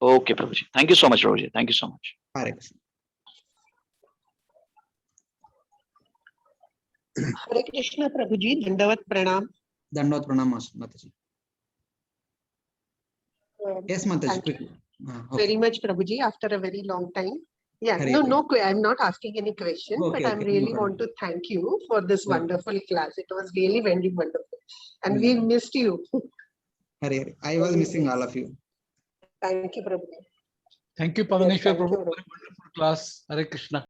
Okay, Prabhuji. Thank you so much, Prabhuji. Thank you so much. Hare Krishna. Hare Krishna, Prabhuji. Dandavat Pranam. Dandavat Pranam, Mataji. Yes, Mataji, Thank you quickly. very much, Prabhuji, after a very long time. Yeah, Hare Krishna. I'm not asking any question, Okay, but I'm okay, really no want to thank you for this Okay. wonderful class. It was really very wonderful. And we Yeah. missed you. Hare. I was missing all of you. Thank you, Prabhuji. Thank you, Yes, Pavaneshwar thank you, Prabhu, for Prabhu. a wonderful class. Hare Krishna.